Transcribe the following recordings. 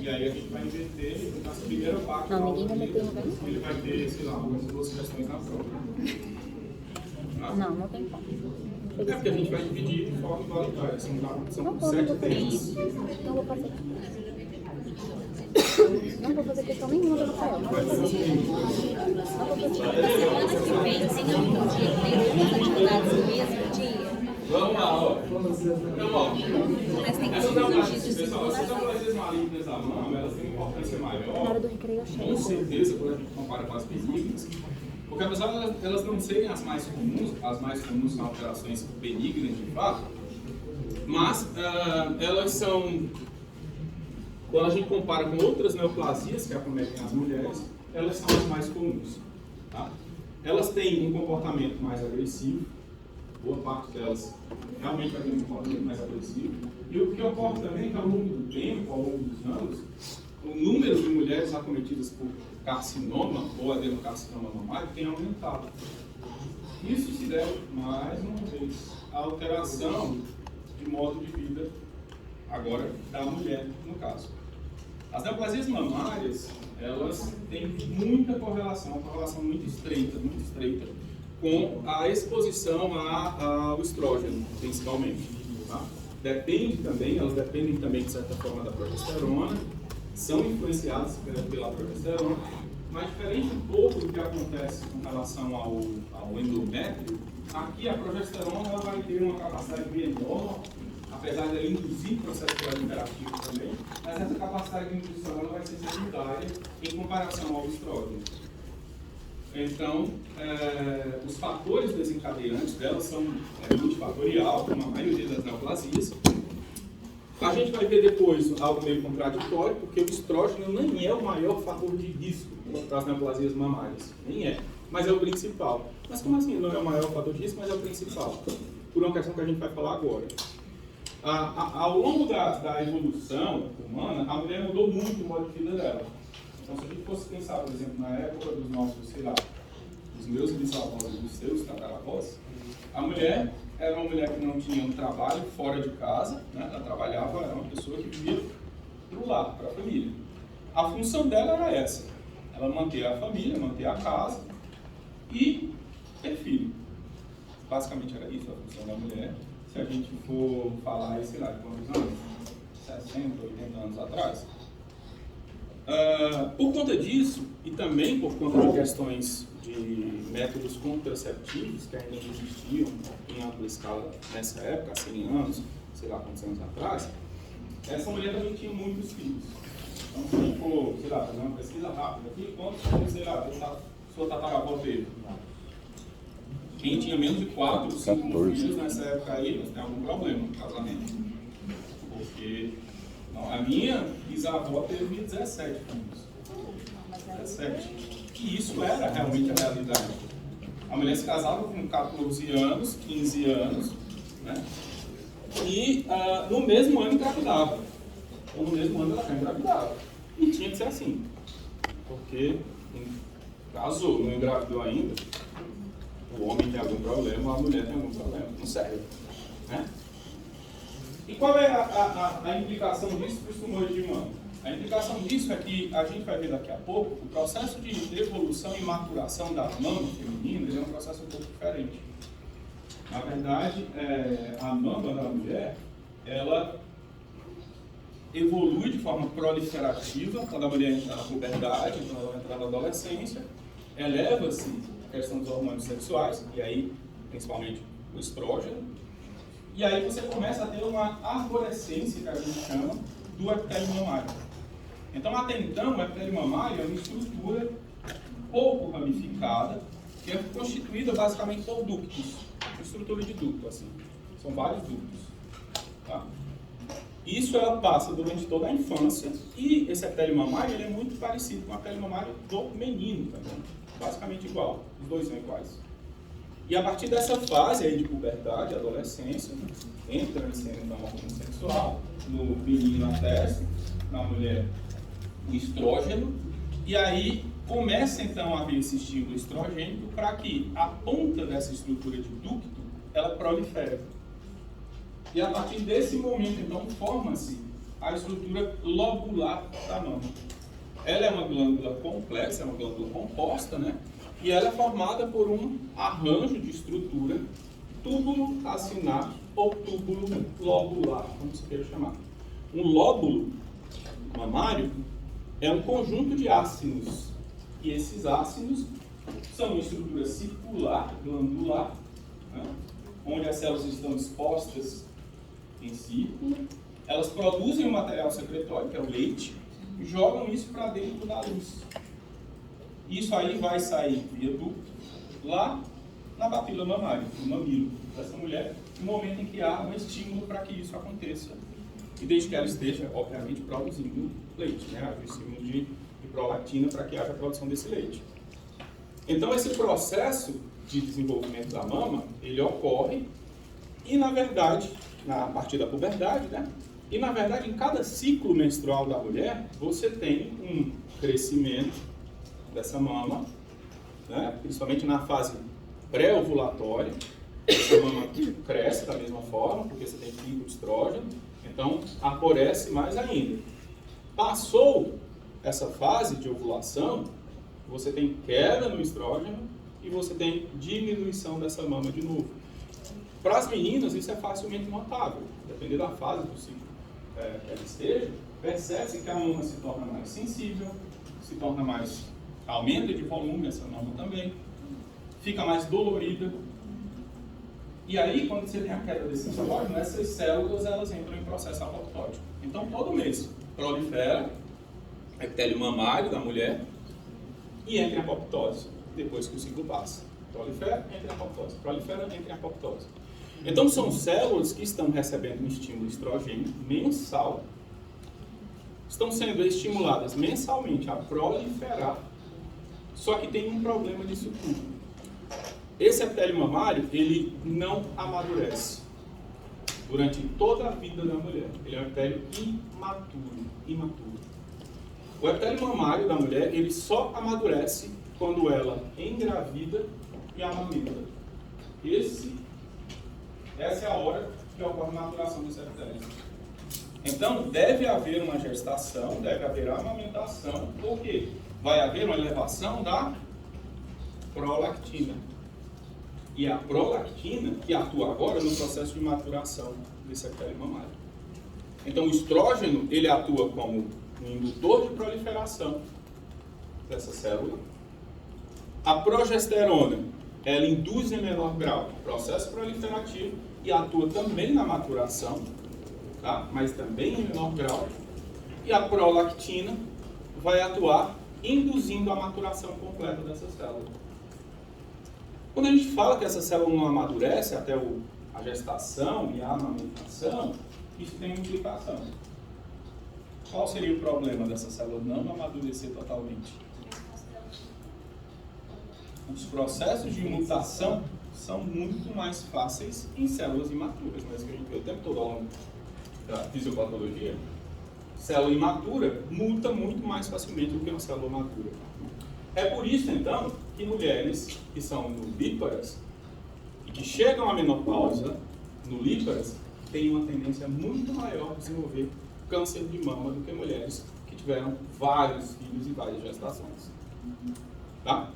E aí a gente vai inverter nessa primeira parte. Não, ninguém vai meter no lugar. Ele vai ter, sei lá, algumas duas questões na prova. Tá? Não tem como. É porque a gente vai dividir de forma igualitária. São Não 7 vou fazer temas. isso. Não vou fazer. Não vou fazer questão nenhuma do Rafael. Não vou fazer. Não vou fazer. Semana que vem, tem algum dia que tem duas atividades no mesmo dia? Vamos lá, ó. Então, ó. Mas tem que Essas ser um dia análises, de pessoal, essas circulação. análises malignas da mama, elas têm importância Na hora maior, do recreio eu chego. com certeza, quando a gente compara com as benignas, porque apesar de elas não serem as mais comuns são alterações benignas de fato, mas elas são, quando a gente compara com outras neoplasias que acometem as mulheres, elas são as mais comuns. Tá? Elas têm um comportamento mais agressivo, boa parte delas realmente vai ter um comportamento mais agressivo. E o que ocorre também é que ao longo do tempo, ao longo dos anos, o número de mulheres acometidas por carcinoma ou adenocarcinoma mamário tem aumentado. Isso se deve, mais uma vez, à alteração de modo de vida, agora, da mulher, no caso. As neoplasias mamárias, elas têm muita correlação, uma correlação muito estreita, com a exposição ao estrógeno, principalmente. Tá? Elas dependem também, de certa forma, da progesterona, são influenciadas pela progesterona, mas diferente um pouco do que acontece com relação ao endométrio, aqui a progesterona ela vai ter uma capacidade menor, apesar de ela induzir processo proliferativo também, mas essa capacidade de indução ela vai ser secundária em comparação ao estrógeno. Então, os fatores desencadeantes delas são multifatorial, como a maioria das neoplasias. A gente vai ver depois algo meio contraditório, porque o estrógeno nem é o maior fator de risco para as neoplasias mamárias, nem é, mas é o principal. Mas como assim não é o maior fator de risco, mas é o principal? Por uma questão que a gente vai falar agora. Ao longo da evolução humana, a mulher mudou muito o modo de vida dela. Então, se a gente fosse pensar, por exemplo, na época dos nossos, sei lá, dos meus bisavós e dos seus tataravós, a mulher era uma mulher que não tinha um trabalho fora de casa, né? Ela trabalhava, era uma pessoa que vivia para o lar, para a família. A função dela era essa, ela manter a família, manter a casa e ter filho. Basicamente era isso a função da mulher. Se a gente for falar, sei lá, de quantos anos? 60, 80 anos atrás. Por conta disso, e também por conta de questões de métodos contraceptivos que ainda não existiam em ampla escala nessa época, há 100 anos, sei lá quantos anos atrás, essa mulher também tinha muitos filhos. Então, se a gente for, sei lá, fazer uma pesquisa rápida aqui, quantos filhos, sei lá, sua tataravó teve? Quem tinha menos de 4, 5 filhos nessa época aí, mas tem algum problema no casamento. Porque a minha bisavó teve 17 filhos. 17. E isso era realmente a realidade. A mulher se casava com 14 anos, 15 anos, né? E no mesmo ano engravidava. Ou no mesmo ano ela já engravidava. E tinha que ser assim. Porque casou, não engravidou ainda, o homem tem algum problema, a mulher tem algum problema. Não serve. Né? E qual é a implicação disso para os tumores de mama? A implicação disso é que a gente vai ver daqui a pouco, o processo de evolução e maturação da mama feminina é um processo um pouco diferente. Na verdade, a mama da mulher, ela evolui de forma proliferativa quando a mulher entra na puberdade, quando ela entra na adolescência, eleva-se a questão dos hormônios sexuais, e aí, principalmente, o estrógeno, e aí você começa a ter uma arborescência, que a gente chama, do epitélio mamário. Então, até então, o epitélio mamário é uma estrutura pouco ramificada, que é constituída basicamente por ductos, uma estrutura de ducto, assim. São vários ductos. Tá? Isso ela passa durante toda a infância, e esse epitélio mamário ele é muito parecido com o epitélio mamário do menino também. Basicamente igual, os dois são iguais. E a partir dessa fase aí de puberdade, adolescência, entra em cena então uma hormônio sexual, no menino a testa, na mulher o estrógeno, e aí começa então a haver esse estímulo estrogênico para que a ponta dessa estrutura de ducto, ela prolifere. E a partir desse momento então forma-se a estrutura lobular da mama. Ela é uma glândula complexa, é uma glândula composta, né? E ela é formada por um arranjo de estrutura túbulo acinar ou túbulo lobular, como se queira chamar. Um lóbulo mamário é um conjunto de ácinos. E esses ácinos são uma estrutura circular, glandular, né? Onde as células estão expostas em círculo. Elas produzem um material secretório, que é o leite, e jogam isso para dentro da luz. Isso aí vai sair via ducto lá na papila mamária, no mamilo dessa mulher, no momento em que há um estímulo para que isso aconteça. E desde que ela esteja, obviamente, produzindo leite, né? Há um estímulo de prolactina para que haja a produção desse leite. Então, esse processo de desenvolvimento da mama, ele ocorre e, na verdade, a partir da puberdade, né? E, na verdade, em cada ciclo menstrual da mulher, você tem um crescimento dessa mama, né? Principalmente na fase pré-ovulatória. Essa mama cresce da mesma forma, porque você tem pico de estrógeno, então aparece mais ainda. Passou essa fase de ovulação, você tem queda no estrógeno e você tem diminuição dessa mama de novo. Para as meninas, isso é facilmente notável. Dependendo da fase do ciclo que ela esteja, percebe-se que a mama se torna mais sensível, se torna mais... aumenta de volume essa mama também, fica mais dolorida. E aí, quando você tem a queda desse estrógeno, essas células elas entram em processo apoptótico. Então, todo mês prolifera epitélio mamário da mulher e entra em apoptose, depois que o ciclo passa. Prolifera, entra em apoptose. Prolifera, entra em apoptose. Então, são células que estão recebendo um estímulo estrogênio mensal, estão sendo estimuladas mensalmente a proliferar, só que tem um problema disso tudo. Esse epitélio mamário, ele não amadurece durante toda a vida da mulher. Ele é um epitélio imaturo. O epitélio mamário da mulher, ele só amadurece quando ela engravida e amamenta. Essa é a hora que ocorre a maturação desse epitélio. Então, deve haver uma gestação, deve haver amamentação, porque vai haver uma elevação da prolactina. E a prolactina que atua agora no processo de maturação desse epitélio mamário. Então, o estrógeno, ele atua como um indutor de proliferação dessa célula. A progesterona, ela induz em menor grau o processo proliferativo e atua também na maturação, tá? Mas também em menor grau. E a prolactina vai atuar induzindo a maturação completa dessa célula. Quando a gente fala que essa célula não amadurece até a gestação e a amamentação, isso tem uma implicação. Qual seria o problema dessa célula não amadurecer totalmente? Os processos de mutação são muito mais fáceis em células imaturas, mas que a gente vê o tempo todo ao longo da fisiopatologia. Célula imatura muta muito mais facilmente do que uma célula madura. É por isso, então, que mulheres que são nulíparas e que chegam à menopausa nulíparas têm uma tendência muito maior a desenvolver câncer de mama do que mulheres que tiveram vários filhos e várias gestações. Tá?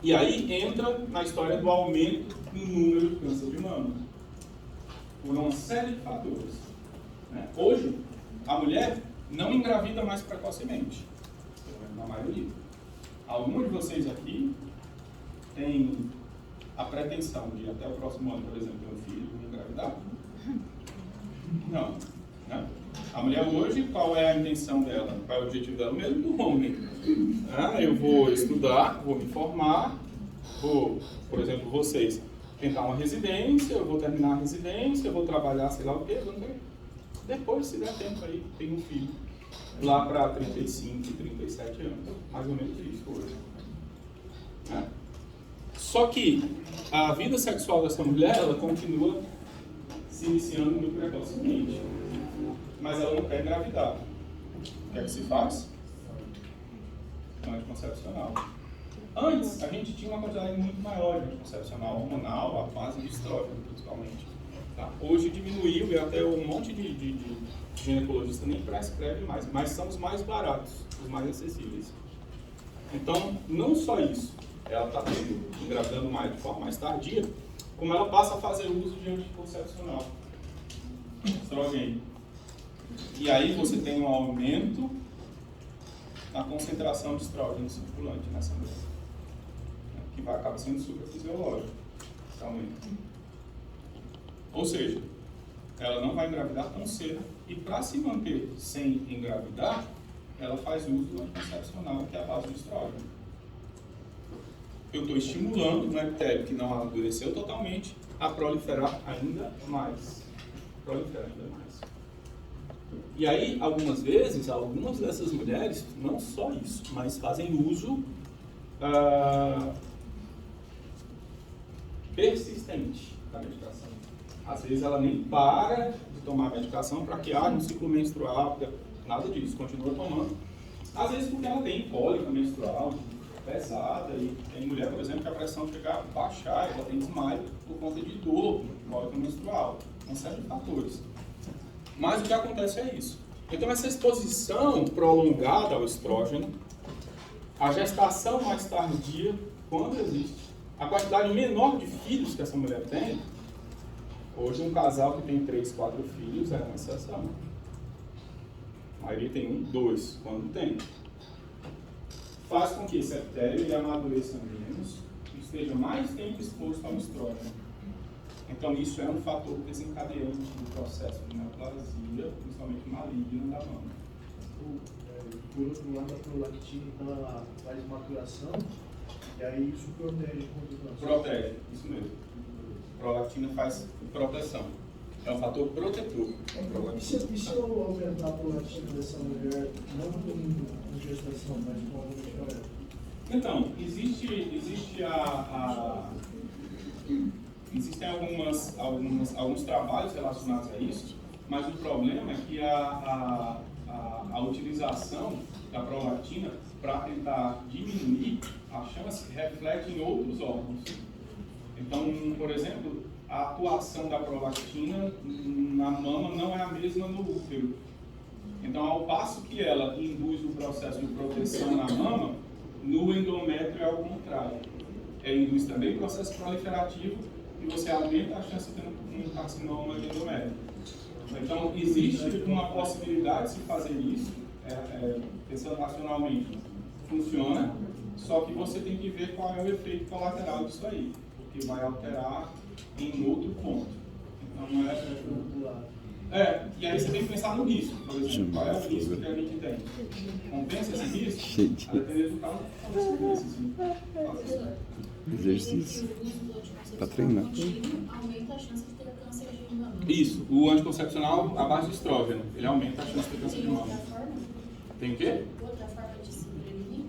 E aí entra na história do aumento no número de câncer de mama, por uma série de fatores. Né? Hoje, a mulher não engravida mais precocemente, na maioria. Algum de vocês aqui tem a pretensão de até o próximo ano, por exemplo, ter um filho e engravidar? Não. Né? A mulher hoje, qual é a intenção dela? Qual é o objetivo dela? O mesmo do homem. Eu vou estudar, vou me formar, vou, por exemplo, vocês, tentar uma residência, eu vou terminar a residência, eu vou trabalhar, sei lá o quê, depois, se der tempo aí, tem um filho. Lá para 35, 37 anos. Mais ou menos isso hoje. Só que a vida sexual dessa mulher, ela continua se iniciando muito precocemente. Mas ela não quer engravidar. O que é que se faz? Anticoncepcional. Antes, a gente tinha uma quantidade muito maior de anticoncepcional hormonal, a base de estrógeno, principalmente. Tá? Hoje diminuiu e até um monte de ginecologista nem prescreve mais, mas são os mais baratos, os mais acessíveis. Então, não só isso, ela está engravidando de forma mais tardia, como ela passa a fazer uso de anticoncepcional, estrogênio. E aí você tem um aumento na concentração de estrógeno circulante nessa mulher, que acaba sendo superfisiológico, esse aumento. Ou seja, ela não vai engravidar tão cedo e para se manter sem engravidar, ela faz uso do anticoncepcional, que é a base do estrógeno. Eu estou estimulando um epitélio que não amadureceu totalmente a proliferar ainda mais. E aí, algumas vezes, algumas dessas mulheres, não só isso, mas fazem uso persistente da medicação. Às vezes ela nem para de tomar a medicação para que haja um ciclo menstrual, nada disso, continua tomando. Às vezes porque ela tem cólica menstrual pesada, e tem mulher, por exemplo, que a pressão chega a baixar, ela tem desmaio por conta de dor, cólica menstrual, uma série de fatores. Mas o que acontece é isso. Então essa exposição prolongada ao estrógeno, a gestação mais tardia, quando existe, a quantidade menor de filhos que essa mulher tem, hoje um casal que tem 3, 4 filhos é uma exceção. A maioria tem 1, 2, quando tem. Faz com que esse epitélio ele amadureça menos e esteja mais tempo exposto ao estrógeno. Então isso é um fator desencadeante do processo de neoplasia, principalmente maligna da mama. Por outro lado, a prolactina então, ela faz maturação e aí isso protege contra o câncer. Protege, isso mesmo. Prolactina faz proteção. É um fator protetor. E se eu aumentar a prolactina dessa mulher, não com gestação, mas com alguma história? Então, existem alguns trabalhos relacionados a isso, mas o problema é que a utilização da prolactina para tentar diminuir a chance reflete em outros órgãos. Então, por exemplo, a atuação da prolactina na mama não é a mesma no útero. Então, ao passo que ela induz o processo de proteção na mama, no endométrio é ao contrário. Ela induz também o processo proliferativo e você aumenta a chance de ter um carcinoma de endométrio. Então, existe uma possibilidade de se fazer isso, pensando racionalmente, funciona, só que você tem que ver qual é o efeito colateral disso aí, porque vai alterar em outro ponto. Então, e aí você tem que pensar no risco, por exemplo, qual é o risco que a gente tem? Compensa esse risco? A depender do caso, compensa esse risco. Exercício. Para treinar. Aumenta a chance de ter câncer de mama. Isso, o anticoncepcional à base de estrógeno, ele aumenta a chance de ter câncer de mama. Tem o quê? Outra forma de se prevenir?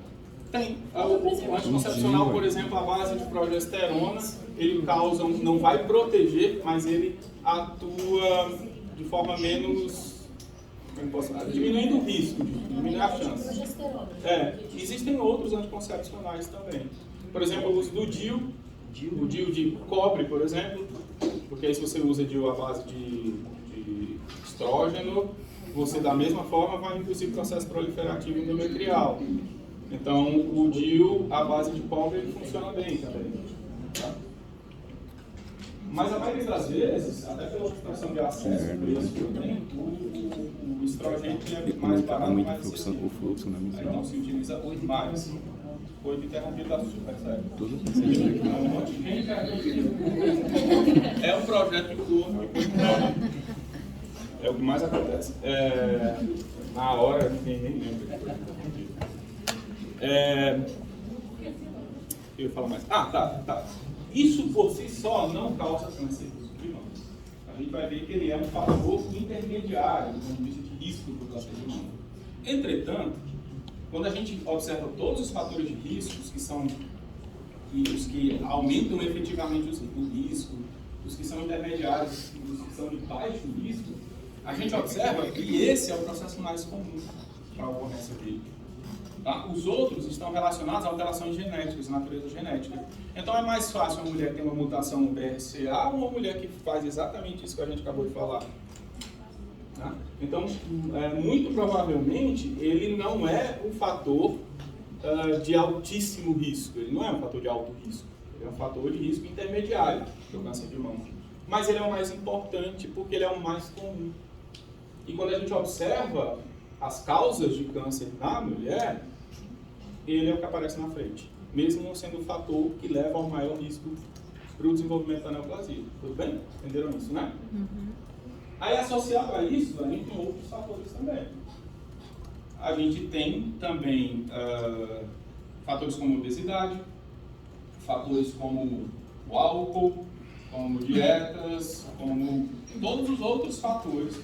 Tem. O anticoncepcional, por exemplo, à base de progesterona, ele causa, não vai proteger, mas ele atua de forma menos, como posso falar, diminuindo o risco, diminuindo a chance. Existem outros anticoncepcionais também. Por exemplo, o uso do DIU, o DIU de cobre, por exemplo, porque aí se você usa DIU à base de estrógeno, você da mesma forma vai induzir processo proliferativo endometrial. Então, o DIU à base de cobre ele funciona bem também. Tá? Mas a maioria das vezes, até pela questão de acesso ao preço que eu tenho, o estrogênio é mais barato, mais acessível. Então se utiliza mais. Foi interrompido da super sério. É um projeto de curso que é o que mais acontece. Na hora, ninguém nem lembra. Eu ia falar mais. Tá. Isso por si só não causa câncer de mama. A gente vai ver que ele é um fator intermediário do ponto de vista de risco do câncer de mama. Entretanto, quando a gente observa todos os fatores de riscos que são os que aumentam efetivamente o risco, os que são intermediários, os que são de baixo risco, a gente observa que esse é o processo mais comum para a ocorrência dele. Tá? Os outros estão relacionados a alterações genéticas, natureza genética. Então é mais fácil uma mulher ter uma mutação no BRCA ou uma mulher que faz exatamente isso que a gente acabou de falar. Tá? Então, muito provavelmente, ele não é um fator de altíssimo risco. Ele não é um fator de alto risco. Ele é um fator de risco intermediário do câncer de mama. Mas ele é o mais importante porque ele é o mais comum. E quando a gente observa as causas de câncer na mulher, ele é o que aparece na frente, mesmo não sendo o fator que leva ao maior risco para o desenvolvimento da neoplasia. Tudo bem? Entenderam isso, né? Uhum. Aí, associado a isso, a gente tem outros fatores também. A gente tem também fatores como obesidade, fatores como o álcool, como dietas, como todos os outros fatores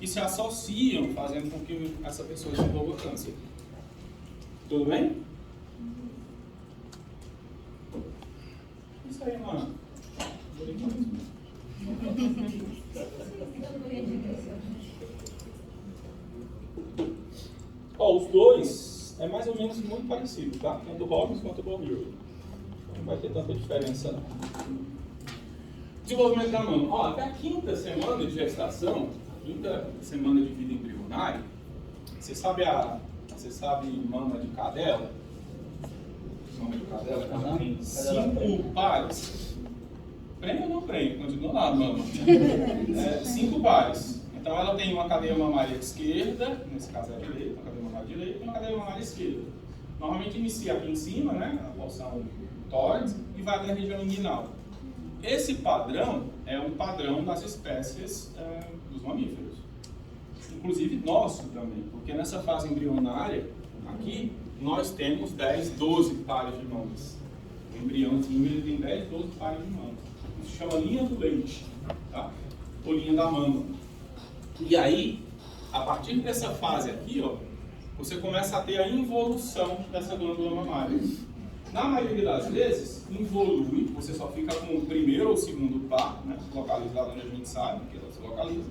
que se associam, fazendo com que essa pessoa desenvolva câncer. Tudo bem? Isso aí, mano. Ó, os dois é mais ou menos muito parecido, tá? Tanto o Robbins quanto o Bourdieu. Não vai ter tanta diferença, não. Desenvolvimento da mama. Ó, até a 5ª semana de gestação, 5ª semana de vida embrionária, você sabe mama de cadela? Mama de cadela, ela tem 5 pares. Prêmio ou não prêmio? Continua lá a mama. 5 pares. Então ela tem uma cadeia mamária esquerda, nesse caso é a direita, uma cadeia mamária direita e uma cadeia mamária esquerda. Normalmente inicia aqui em cima, né, na porção tórax, e vai até a região inguinal. Esse padrão é um padrão das espécies dos mamíferos. Inclusive nosso também, porque nessa fase embrionária, aqui, nós temos 10, 12 pares de mamas. O embriãozinho ele tem 10, 12 pares de mamas. Isso se chama linha do leite, tá? Ou linha da mama. E aí, a partir dessa fase aqui, ó, você começa a ter a involução dessa glândula mamária. Na maioria das vezes, involui, você só fica com o primeiro ou segundo par, né, localizado onde a gente sabe que ela se localiza,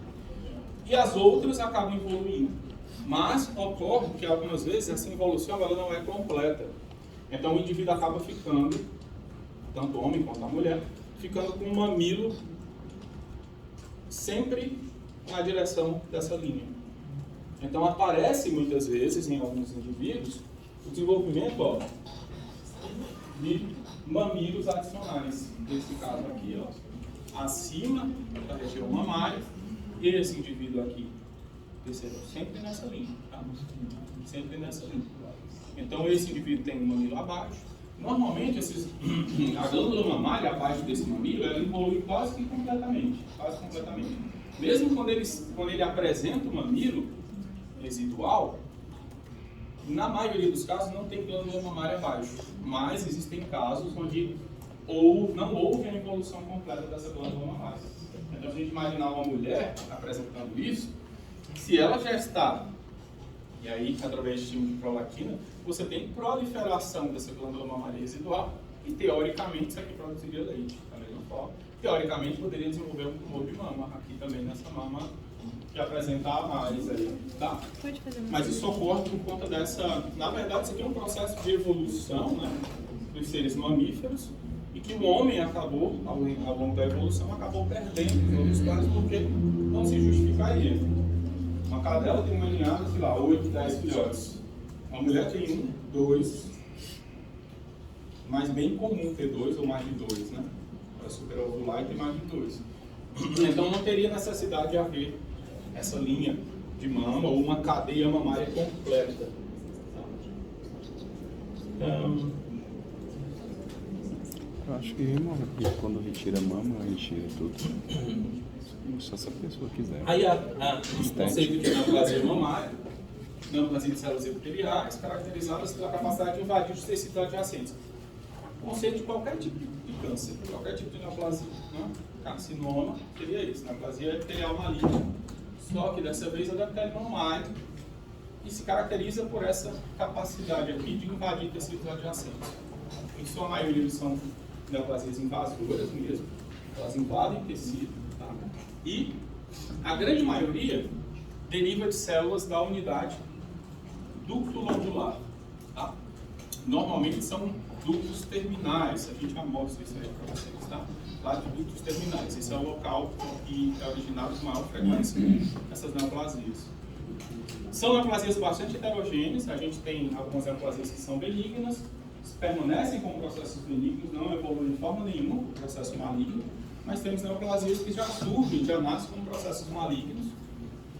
e as outras acabam evoluindo. Mas ocorre que algumas vezes essa involução ela não é completa. Então o indivíduo acaba ficando, tanto o homem quanto a mulher, ficando com um mamilo sempre na direção dessa linha. Então aparece muitas vezes em alguns indivíduos o desenvolvimento, ó, de mamilos adicionais. Nesse caso aqui, ó, acima da região mamária, e esse indivíduo aqui, percebam, sempre nessa linha, tá? Sempre nessa linha. Então esse indivíduo tem um mamilo abaixo. Normalmente a glândula mamária abaixo desse mamilo, ela evolui quase que completamente, Mesmo quando ele apresenta o mamilo residual, na maioria dos casos não tem glândula mamária abaixo, mas existem casos onde não houve a evolução completa dessa glândula mamária. Então, se a gente imaginar uma mulher apresentando isso, se ela já está, e aí através de estímulo de prolactina, você tem proliferação dessa glândula mamária residual e teoricamente isso aqui produziria leite, da mesma forma. Teoricamente poderia desenvolver um tumor de mama aqui também nessa mama que apresenta a análise aí, tá? Mas isso ocorre por conta dessa... Na verdade, isso aqui é um processo de evolução, né, dos seres mamíferos e que o homem acabou, ao longo da evolução, acabou perdendo em outros casos porque não se justificaria. Uma cadela tem uma ninhada, sei lá, 8, 10 filhotes. Uma mulher tem 1, 2, mas bem comum ter 2 ou mais de 2, né? Para superovular e ter mais de 2. Então não teria necessidade de haver essa linha de mama ou uma cadeia mamária completa. Eu acho que remove, porque quando retira a mama, retira tudo. Só se a pessoa quiser. Aí o conceito de neoplasia mamária, neoplasia de células epiteliais, caracterizadas pela capacidade de invadir os tecidos adjacentes. O conceito de qualquer tipo de câncer, qualquer tipo de neoplasia, né? Carcinoma seria isso, neoplasia epitelial maligna. Só que dessa vez é da pele mamária e se caracteriza por essa capacidade aqui de invadir tecidos adjacentes. Em sua maioria eles são neoplasias invasoras mesmo, elas invadem tecido, tá? E a grande maioria deriva de células da unidade ducto-lobular. normalmente são ductos terminais. A gente já mostra isso aí para vocês, tá? Lá de ductos terminais. Esse é o local que é originado com maior frequência essas neoplasias. São neoplasias bastante heterogêneas. A gente tem algumas neoplasias que são benignas, permanecem como processos benignos, não evoluem de forma nenhuma para o processo maligno, mas temos neoplasias que já surgem, já nascem como processos malignos,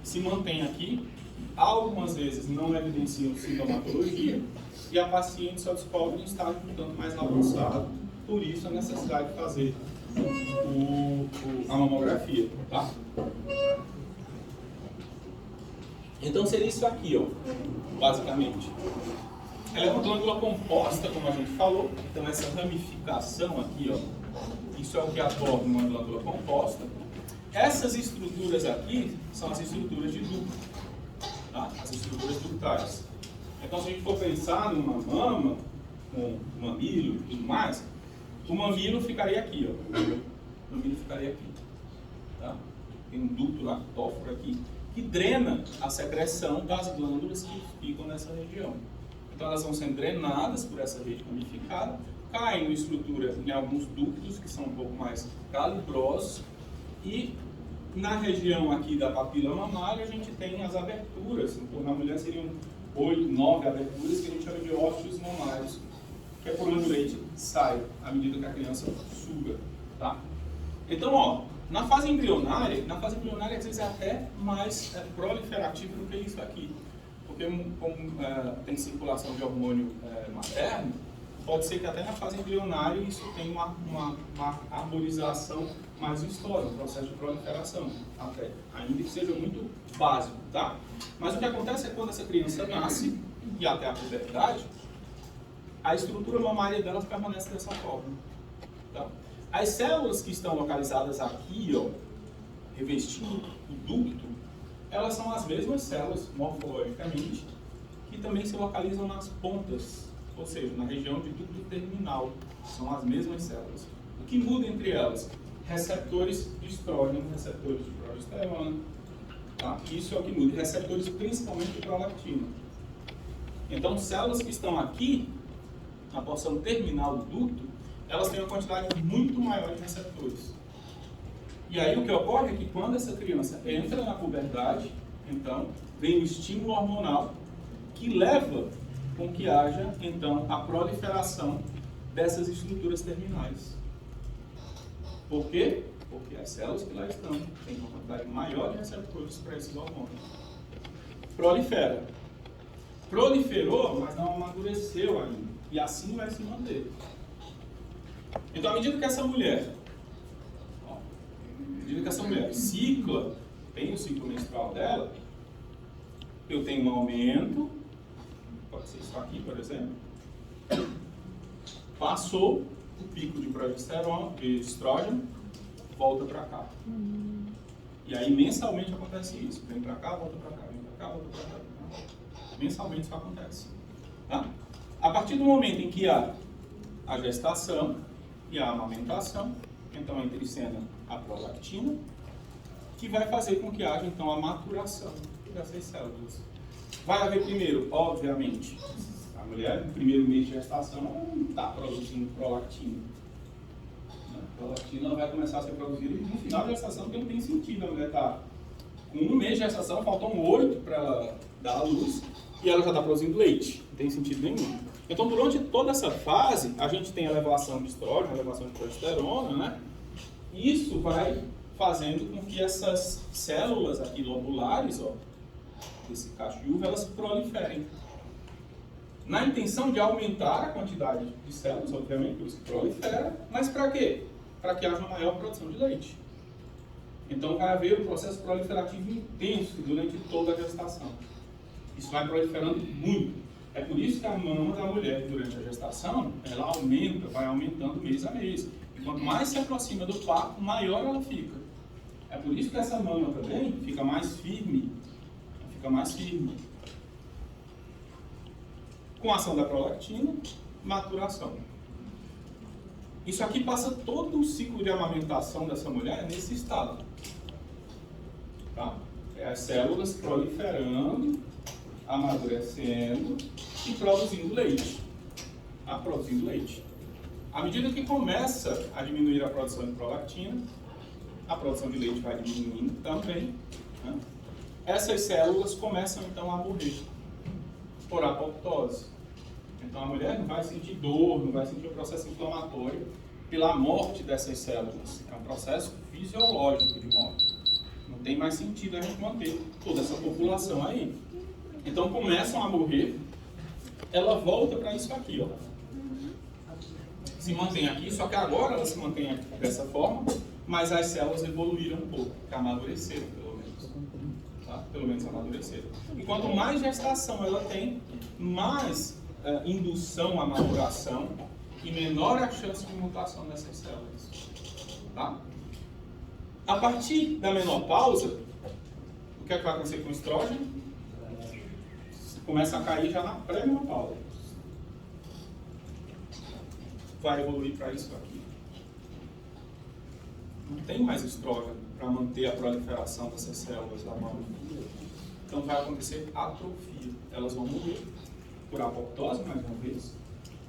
se mantêm aqui, algumas vezes não evidenciam sintomatologia, e a paciente só descobre em estágio um tanto mais avançado, por isso a necessidade de fazer a mamografia, tá? Então seria isso aqui, ó, basicamente. Ela é uma glândula composta, como a gente falou, então essa ramificação aqui, ó, isso é o que aborda uma glândula composta. Essas estruturas aqui são as estruturas de ducto, tá? As estruturas ductais. Então, se a gente for pensar numa mama, com mamilo e tudo mais, o mamilo ficaria aqui, ó. O mamilo ficaria aqui, tá? Tem um ducto lactóforo aqui, que drena a secreção das glândulas que ficam nessa região. Então elas vão sendo drenadas por essa rede ramificada, caem em estrutura em alguns ductos que são um pouco mais calibrosos, e na região aqui da papila mamária a gente tem as aberturas. Então, na mulher seriam 8, 9 aberturas que a gente chama de ósseos mamários, que é por onde o leite sai à medida que a criança suga, tá? Então, ó, na fase embrionária às vezes é até mais proliferativo do que isso aqui. Porque como tem circulação de hormônio materno, pode ser que até na fase embrionária isso tenha uma arborização mais vistosa, um processo de proliferação, até, ainda que seja muito básico, tá? Mas o que acontece é que quando essa criança nasce, e até a puberdade, a estrutura mamária dela permanece dessa forma, tá? As células que estão localizadas aqui, ó, revestindo o ducto, elas são as mesmas células, morfologicamente, que também se localizam nas pontas, ou seja, na região de ducto terminal. São as mesmas células. O que muda entre elas? Receptores de estrógeno, receptores de progesterona, tá? Isso é o que muda. Receptores principalmente de prolactina. Então, células que estão aqui, na porção terminal do ducto, elas têm uma quantidade muito maior de receptores. E aí o que ocorre é que quando essa criança entra na puberdade, então, vem o estímulo hormonal que leva com que haja, então, a proliferação dessas estruturas terminais. Por quê? Porque as células que lá estão têm uma quantidade maior de receptores para esses hormônios. Prolifera. Proliferou, mas não amadureceu ainda. E assim vai se manter. Então, à medida que essa mulher cicla, tem o ciclo menstrual dela, eu tenho um aumento, pode ser isso aqui, por exemplo, passou o pico de progesterona, de estrógeno, volta para cá. E aí, mensalmente acontece isso, vem para cá, volta para cá, vem para cá, volta para cá. Mensalmente isso acontece. Tá? A partir do momento em que há a gestação e a amamentação, então entra em cena a prolactina, que vai fazer com que haja então a maturação dessas células. Vai haver primeiro, obviamente, a mulher no primeiro mês de gestação não está produzindo prolactina. A prolactina vai começar a ser produzida no final da gestação, porque não tem sentido. A mulher está com 1 mês de gestação, faltam 8 para ela dar à luz, e ela já está produzindo leite. Não tem sentido nenhum. Então, durante toda essa fase, a gente tem a elevação de estrógeno, a elevação de progesterona, né? Isso vai fazendo com que essas células aqui lobulares, ó, desse cacho de uva, elas proliferem. Na intenção de aumentar a quantidade de células, obviamente, por isso que prolifera, mas para quê? Para que haja uma maior produção de leite. Então vai haver um processo proliferativo intenso durante toda a gestação. Isso vai proliferando muito. É por isso que a mama da mulher durante a gestação, ela aumenta, vai aumentando mês a mês. E quanto mais se aproxima do parto, maior ela fica. É por isso que essa mama também fica mais firme. Fica mais firme. Com a ação da prolactina, maturação. Isso aqui passa todo o ciclo de amamentação dessa mulher nesse estado. Tá? É as células proliferando, amadurecendo e produzindo leite. a produzir leite. À medida que começa a diminuir a produção de prolactina, a produção de leite vai diminuindo também, né? Essas células começam então a morrer por apoptose. Então a mulher não vai sentir dor, não vai sentir o processo inflamatório pela morte dessas células. É um processo fisiológico de morte. Não tem mais sentido a gente manter toda essa população aí. Então começam a morrer, ela volta para isso aqui, ó. Se mantém aqui, só que agora ela se mantém aqui dessa forma, mas as células evoluíram um pouco, que amadureceram pelo menos. Tá? Pelo menos amadureceram. E quanto mais gestação ela tem, mais indução à maturação e menor a chance de mutação dessas células. Tá? A partir da menopausa, o que é que vai acontecer com o estrógeno? Começa a cair já na pré-menopausa. Vai evoluir para isso aqui. Não tem mais estrógeno para manter a proliferação dessas células da mama. Então vai acontecer atrofia. Elas vão morrer por apoptose, mais uma vez.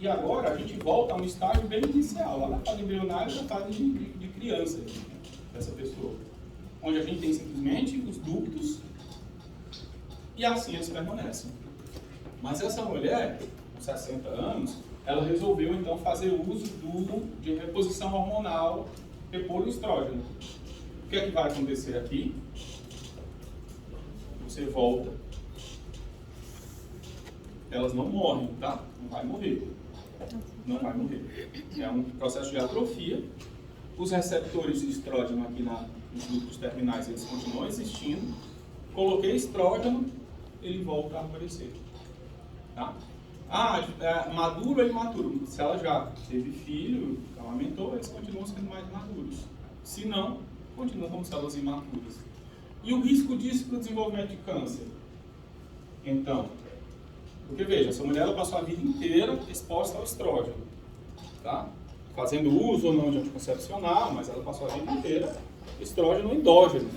E agora a gente volta a um estágio bem inicial, lá na fase embrionária, na fase de criança, né, dessa pessoa. Onde a gente tem simplesmente os ductos e assim eles permanecem. Mas essa mulher, com 60 anos, ela resolveu então fazer uso de reposição hormonal, repor o estrógeno. O que é que vai acontecer aqui? Você volta. Elas não morrem, tá? Não vai morrer. Não vai morrer. É um processo de atrofia. Os receptores de estrógeno aqui nos ductos terminais, eles continuam existindo. Coloquei estrógeno, ele volta a aparecer. Tá? Maduro ou imaturo? Se ela já teve filho, amamentou, eles continuam sendo mais maduros. Se não, continuam como células imaturas. E o risco disso para o desenvolvimento de câncer? Então, porque veja, essa mulher ela passou a vida inteira exposta ao estrógeno, tá? Fazendo uso ou não de anticoncepcional, mas ela passou a vida inteira estrógeno endógeno,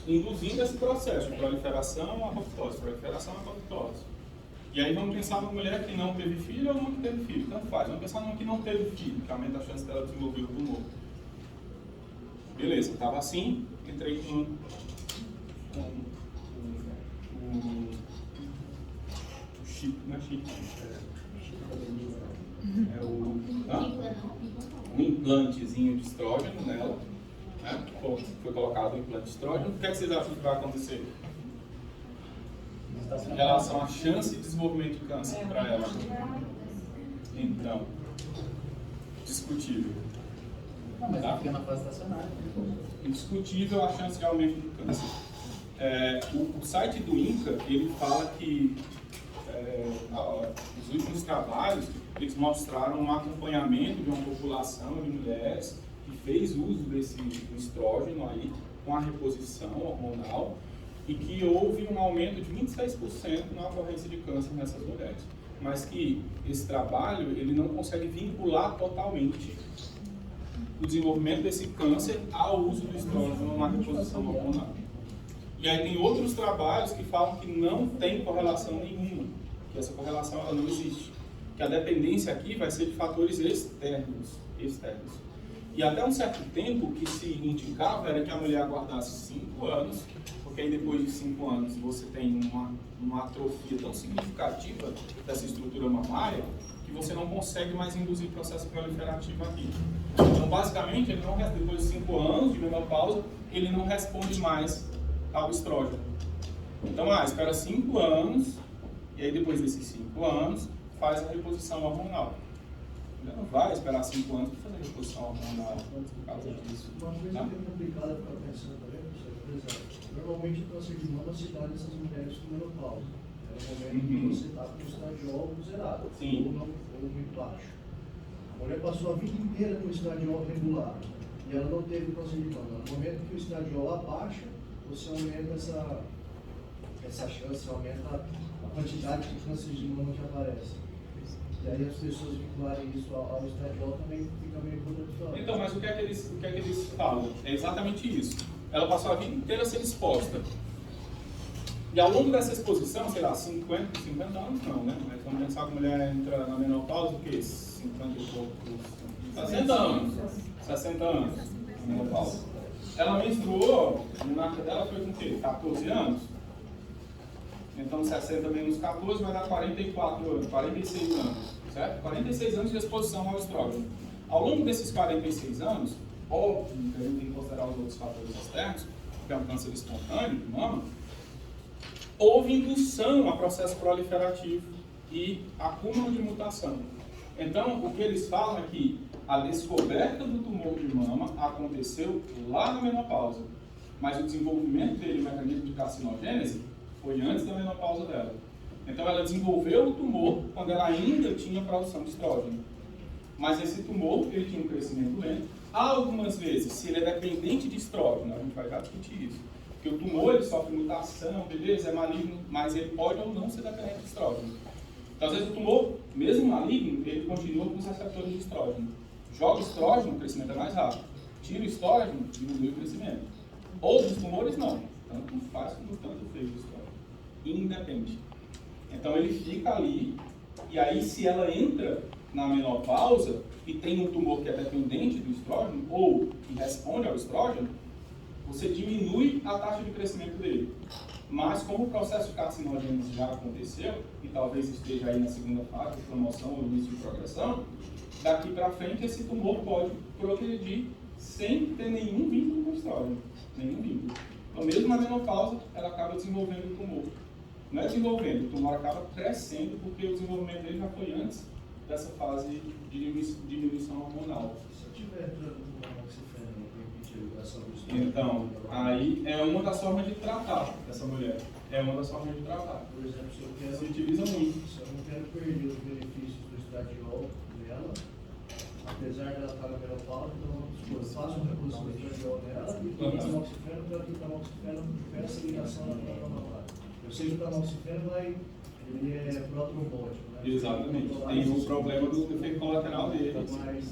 induzindo esse processo de proliferação à apoptose, proliferação à apoptose. E aí vamos pensar numa mulher que não teve filho ou não que teve filho, tanto faz. Vamos pensar numa que não teve filho, que aumenta a chance dela desenvolver o tumor. Beleza, estava assim, entrei com chip, não é chip, um implantezinho de estrógeno nela, né? Foi colocado um implante de estrógeno. O que é que vocês acham que vai acontecer em relação à chance de desenvolvimento de câncer para ela? Então, discutível. Não, mas ela fica na fase estacionária. Indiscutível a chance de aumento de câncer. O site do INCA, ele fala que os últimos trabalhos, eles mostraram um acompanhamento de uma população de mulheres que fez uso do estrógeno aí, com a reposição hormonal, e que houve um aumento de 26% na ocorrência de câncer nessas mulheres. Mas que esse trabalho, ele não consegue vincular totalmente o desenvolvimento desse câncer ao uso do estrógeno na reposição hormonal. E aí tem outros trabalhos que falam que não tem correlação nenhuma, que essa correlação ela não existe. Que a dependência aqui vai ser de fatores externos. E até um certo tempo o que se indicava era que a mulher aguardasse 5 anos, porque aí depois de 5 anos você tem uma atrofia tão significativa dessa estrutura mamária que você não consegue mais induzir processo proliferativo aqui. Então basicamente ele não, depois de 5 anos de menopausa, ele não responde mais ao estrógeno. Então espera 5 anos e aí depois desses 5 anos faz a reposição hormonal. Ele não vai esperar 5 anos para fazer a reposição hormonal por causa disso. Uma coisa que é complicada ficar pensando também, por exemplo, normalmente o câncer de mama se dá nessas mulheres com menopausa. É o momento que você está com o estradiol zerado, ou muito baixo. A mulher passou a vida inteira com o estradiol regular e ela não teve câncer de mama. No momento que o estradiol abaixa, você aumenta essa chance, aumenta a quantidade de câncer de mama que aparece. E aí as pessoas vincularem isso ao estradiol também fica meio contraditório. Então, mas o que é que eles falam? É exatamente isso. Ela passou a vida inteira sendo exposta. E ao longo dessa exposição, sei lá, 50 anos não, né? Mas vamos pensar que a mulher entra na menopausa, o quê? 50 e poucos, 60 anos. 60 anos na menopausa. Ela menstruou, no marco dela foi com o quê? 14 anos? Então 60 menos 14 vai dar 44 anos, 46 anos, certo? 46 anos de exposição ao estrógeno. Ao longo desses 46 anos, óbvio que a gente tem que considerar os outros fatores externos, que é um câncer espontâneo de mama, houve indução a processo proliferativo e acúmulo de mutação. Então, o que eles falam é que a descoberta do tumor de mama aconteceu lá na menopausa, mas o desenvolvimento dele, o mecanismo de carcinogênese, foi antes da menopausa dela. Então, ela desenvolveu o tumor quando ela ainda tinha produção de estrógeno. Mas esse tumor, ele tinha um crescimento lento. Algumas vezes, se ele é dependente de estrógeno, a gente vai já discutir isso, porque o tumor, ele sofre mutação, beleza, é maligno, mas ele pode ou não ser dependente de estrógeno. Então, às vezes, o tumor, mesmo maligno, ele continua com os receptores de estrógeno. Joga estrógeno, o crescimento é mais rápido. Tira o estrógeno, diminui o crescimento. Outros tumores, não. Tanto faz como tanto fez o estrógeno. Independe. Então, ele fica ali, e aí, se ela entra na menopausa e tem um tumor que é dependente do estrógeno, ou que responde ao estrógeno, você diminui a taxa de crescimento dele. Mas como o processo de carcinogênese já aconteceu, e talvez esteja aí na segunda fase de promoção ou início de progressão, daqui para frente esse tumor pode progredir sem ter nenhum vínculo com o estrógeno. Nenhum vínculo. Então mesmo na menopausa, ela acaba desenvolvendo o tumor. Não é desenvolvendo, o tumor acaba crescendo porque o desenvolvimento dele já foi antes dessa fase de diminuição hormonal. Se tiver entrando no amoxicilina para impedir a liberação do estrógeno. Então, aí é uma das formas de tratar essa mulher. É uma das formas de tratar. Por exemplo, Se utiliza muito. se eu não quero perder os benefícios do estradiol dela, apesar de ela estar na menopausa, então vamos supor, eu faço uma reposição do estradiol nela e com o tamoxifeno, para que o tamoxifeno tenha essa ligação na mamária. Eu sei que o tamoxifeno ele é protrombótico, né? Exatamente. Tem o problema do efeito colateral dele. Mas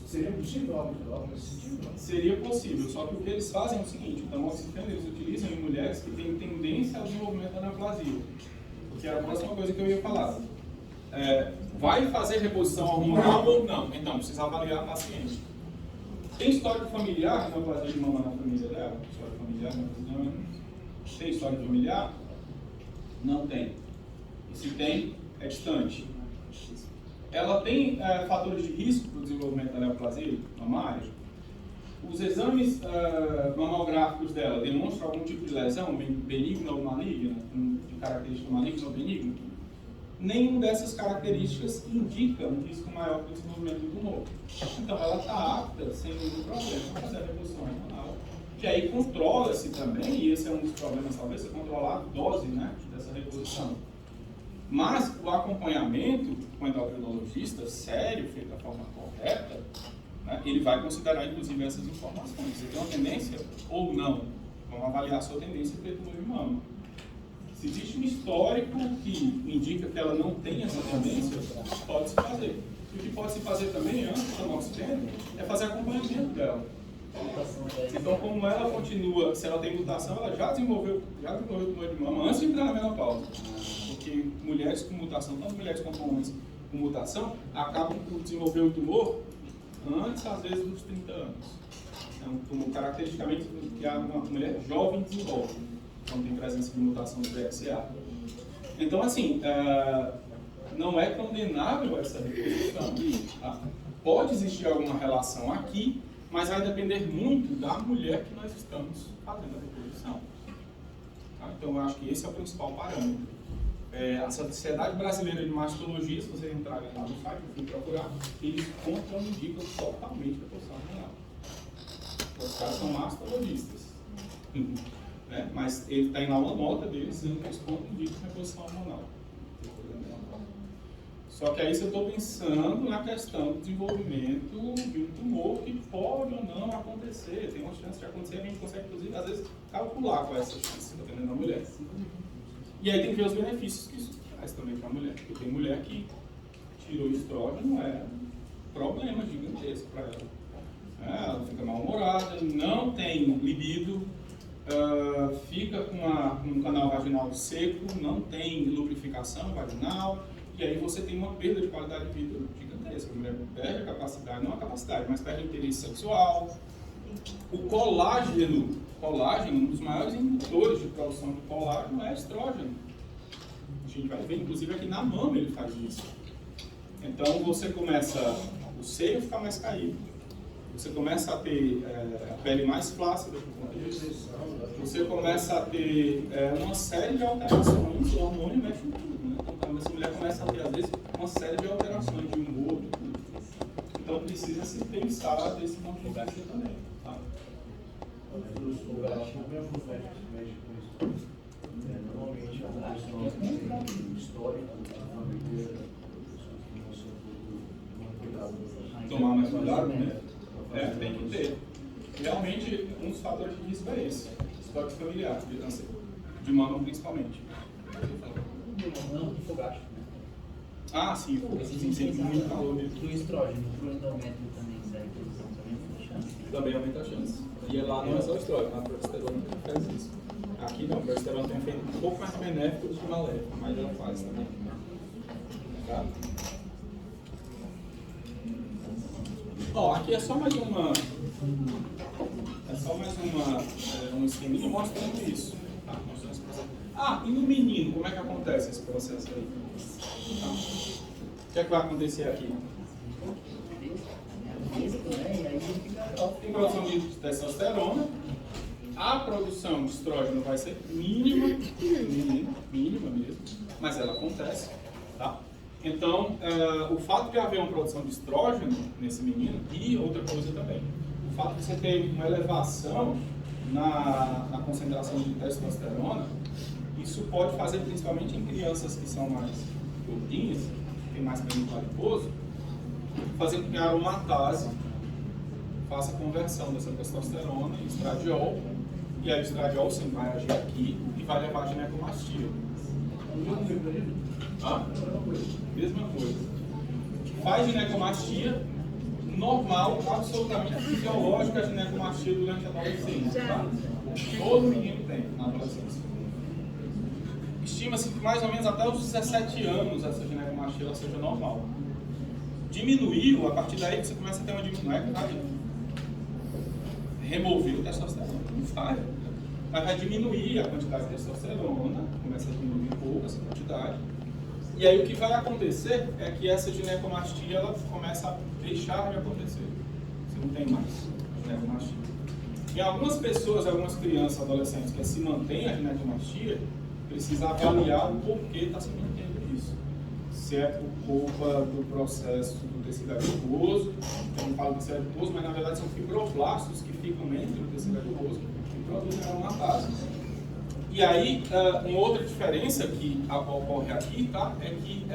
seria possível algo nesse sentido? Seria possível, só que o que eles fazem é o seguinte: o tamoxifeno eles utilizam em mulheres que têm tendência ao desenvolvimento da neoplasia, que era a próxima coisa que eu ia falar. Vai fazer reposição hormonal ou não? Então, precisa avaliar a paciente. Tem histórico familiar de neoplasia de mama na família dela? Histórico familiar, não. Tem histórico familiar? Não tem. E se tem, é distante. Ela tem fatores de risco para o desenvolvimento da neoplasia mamária? Os exames mamográficos dela demonstram algum tipo de lesão, benigna ou maligna, de característica maligna ou benigna? Nenhuma dessas características indica um risco maior para o desenvolvimento do tumor. Então, ela está apta, sem nenhum problema, para fazer a reposição hormonal. Que aí controla-se também, e esse é um dos problemas, talvez, é controlar a dose, né, dessa reposição. Mas o acompanhamento com o endocrinologista, sério, feito da forma correta, né, ele vai considerar, inclusive, essas informações. Você tem uma tendência ou não? Vamos avaliar a sua tendência para tumor de mama. Se existe um histórico que indica que ela não tem essa tendência, pode-se fazer. E o que pode-se fazer também, antes do tamoxifeno, é fazer acompanhamento dela. Então, como ela continua, se ela tem mutação, ela já desenvolveu tumor de mama antes de entrar na menopausa. Porque mulheres com mutação, tanto mulheres quanto homens com mutação, acabam por desenvolver o tumor antes, às vezes, dos 30 anos. É um tumor caracteristicamente que uma mulher jovem desenvolve, quando tem presença de mutação do PSA. Então, assim, não é condenável essa reposição. Tá? Pode existir alguma relação aqui, mas vai depender muito da mulher que nós estamos fazendo a reposição. Tá? Então, eu acho que esse é o principal parâmetro. A Sociedade Brasileira de Mastologia, se vocês entrarem lá no site, eu fui procurar, eles contraindicam totalmente a reposição hormonal. Os caras são mastologistas. Né? Mas ele tem lá uma nota deles dizendo que eles contraindicam a reposição hormonal. Só que aí eu estou pensando na questão do desenvolvimento de um tumor que pode ou não acontecer. Tem uma chance de acontecer, a gente consegue, inclusive, às vezes, calcular qual é essa chance, dependendo da mulher. E aí tem que ver os benefícios que isso traz também para a mulher. Porque tem mulher que tirou o estrógeno, é um problema gigantesco para ela. Ela fica mal-humorada, não tem libido, fica fica com um canal vaginal seco, não tem lubrificação vaginal, e aí você tem uma perda de qualidade de vida gigantesca. A mulher perde a capacidade, não a capacidade, mas perde o interesse sexual. O colágeno, um dos maiores indutores de produção de colágeno é estrógeno. A gente vai ver, inclusive, aqui na mama ele faz isso. Então você começa, o seio fica mais caído, você começa a ter a pele mais flácida por conta disso. Você começa a ter uma série de alterações, o hormônio mexe em tudo, né? Então essa mulher começa a ter, às vezes, uma série de alterações de humor, de tudo. Então precisa se pensar desse ponto de vista também. Tá? O gatilho mesmo dos médicos mexe com isso. Normalmente a pessoa tem histórico da família, pessoas que não são cuidado. Tomar mais cuidado, né? Tem que ter. Realmente, um dos fatores de risco é esse, histórico familiar, de câncer de mama principalmente. Não, do fogacho. Ah, sim, tem muito calor mesmo. Do estrógeno, pro endométrio também, sério, também aumenta a chance. Também aumenta a chance. E lá não é só estrógeno, a progesterona também faz isso. Aqui não, a progesterona tem um efeito um pouco mais benéfico do que maléfico, mas ela faz também. Tá? Ó, aqui é só mais uma. Um esqueminha mostrando isso. Tá? Mostrando esse processo. Ah, e no menino, como é que acontece esse processo aí? Tá? O que é que vai acontecer aqui? Tem produção de testosterona, a produção de estrógeno vai ser mínima mesmo, mas ela acontece, tá? Então, o fato de haver uma produção de estrógeno nesse menino, e outra coisa também, o fato de você ter uma elevação na concentração de testosterona, isso pode fazer, principalmente em crianças que são mais gordinhas, que tem mais pênis adiposo, fazer com que a aromatase faça a conversão dessa testosterona em estradiol, e aí o estradiol sim vai agir aqui e vai levar a ginecomastia. Mesma coisa. Faz ginecomastia normal, absolutamente fisiológica, a ginecomastia durante a adolescência. Tá? Todo menino tem na adolescência. Estima-se que mais ou menos até os 17 anos essa ginecomastia ela seja normal. Diminuiu, a partir daí você começa a ter uma diminuição. Removeu o testosterona, não falha. Mas vai diminuir a quantidade de testosterona, começa a diminuir um pouco essa quantidade. E aí o que vai acontecer é que essa ginecomastia ela começa a deixar de acontecer. Você não tem mais ginecomastia. Em algumas pessoas, algumas crianças, adolescentes que se mantém a ginecomastia, precisa avaliar o porquê está se mantendo isso. Se é por culpa do processo do tecido adiposo, eu não falo do tecido adiposo, mas na verdade são fibroblastos que ficam entre o tecido adiposo e produzem a aromatase. E aí, uma outra diferença que ocorre aqui, tá, é que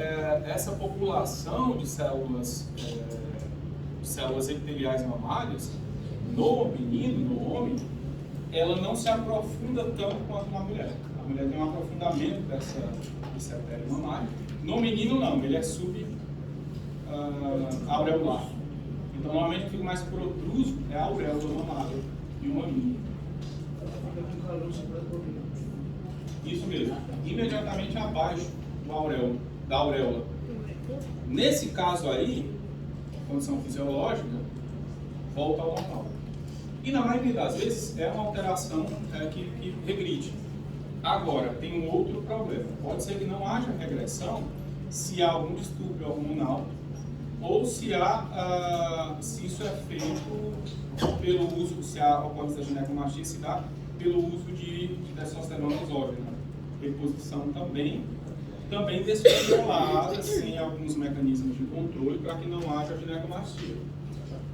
essa população de células epiteliais mamárias, no menino, no homem, ela não se aprofunda tanto quanto na mulher. A mulher tem um aprofundamento desse epitélio mamário. No menino não, ele é sub-aureolar. Então normalmente fica mais protruso é a auréola mamária e o maminho. Isso mesmo, imediatamente abaixo da auréola. Nesse caso aí, condição fisiológica, volta ao normal. E na maioria das vezes é uma alteração que regride. Agora, tem um outro problema. Pode ser que não haja regressão se há algum distúrbio hormonal ou se isso é feito pelo uso, se a ocorrência da ginecomastia se dá pelo uso de testosterona exógena. Reposição também descontrolada, sem alguns mecanismos de controle para que não haja ginecomastia.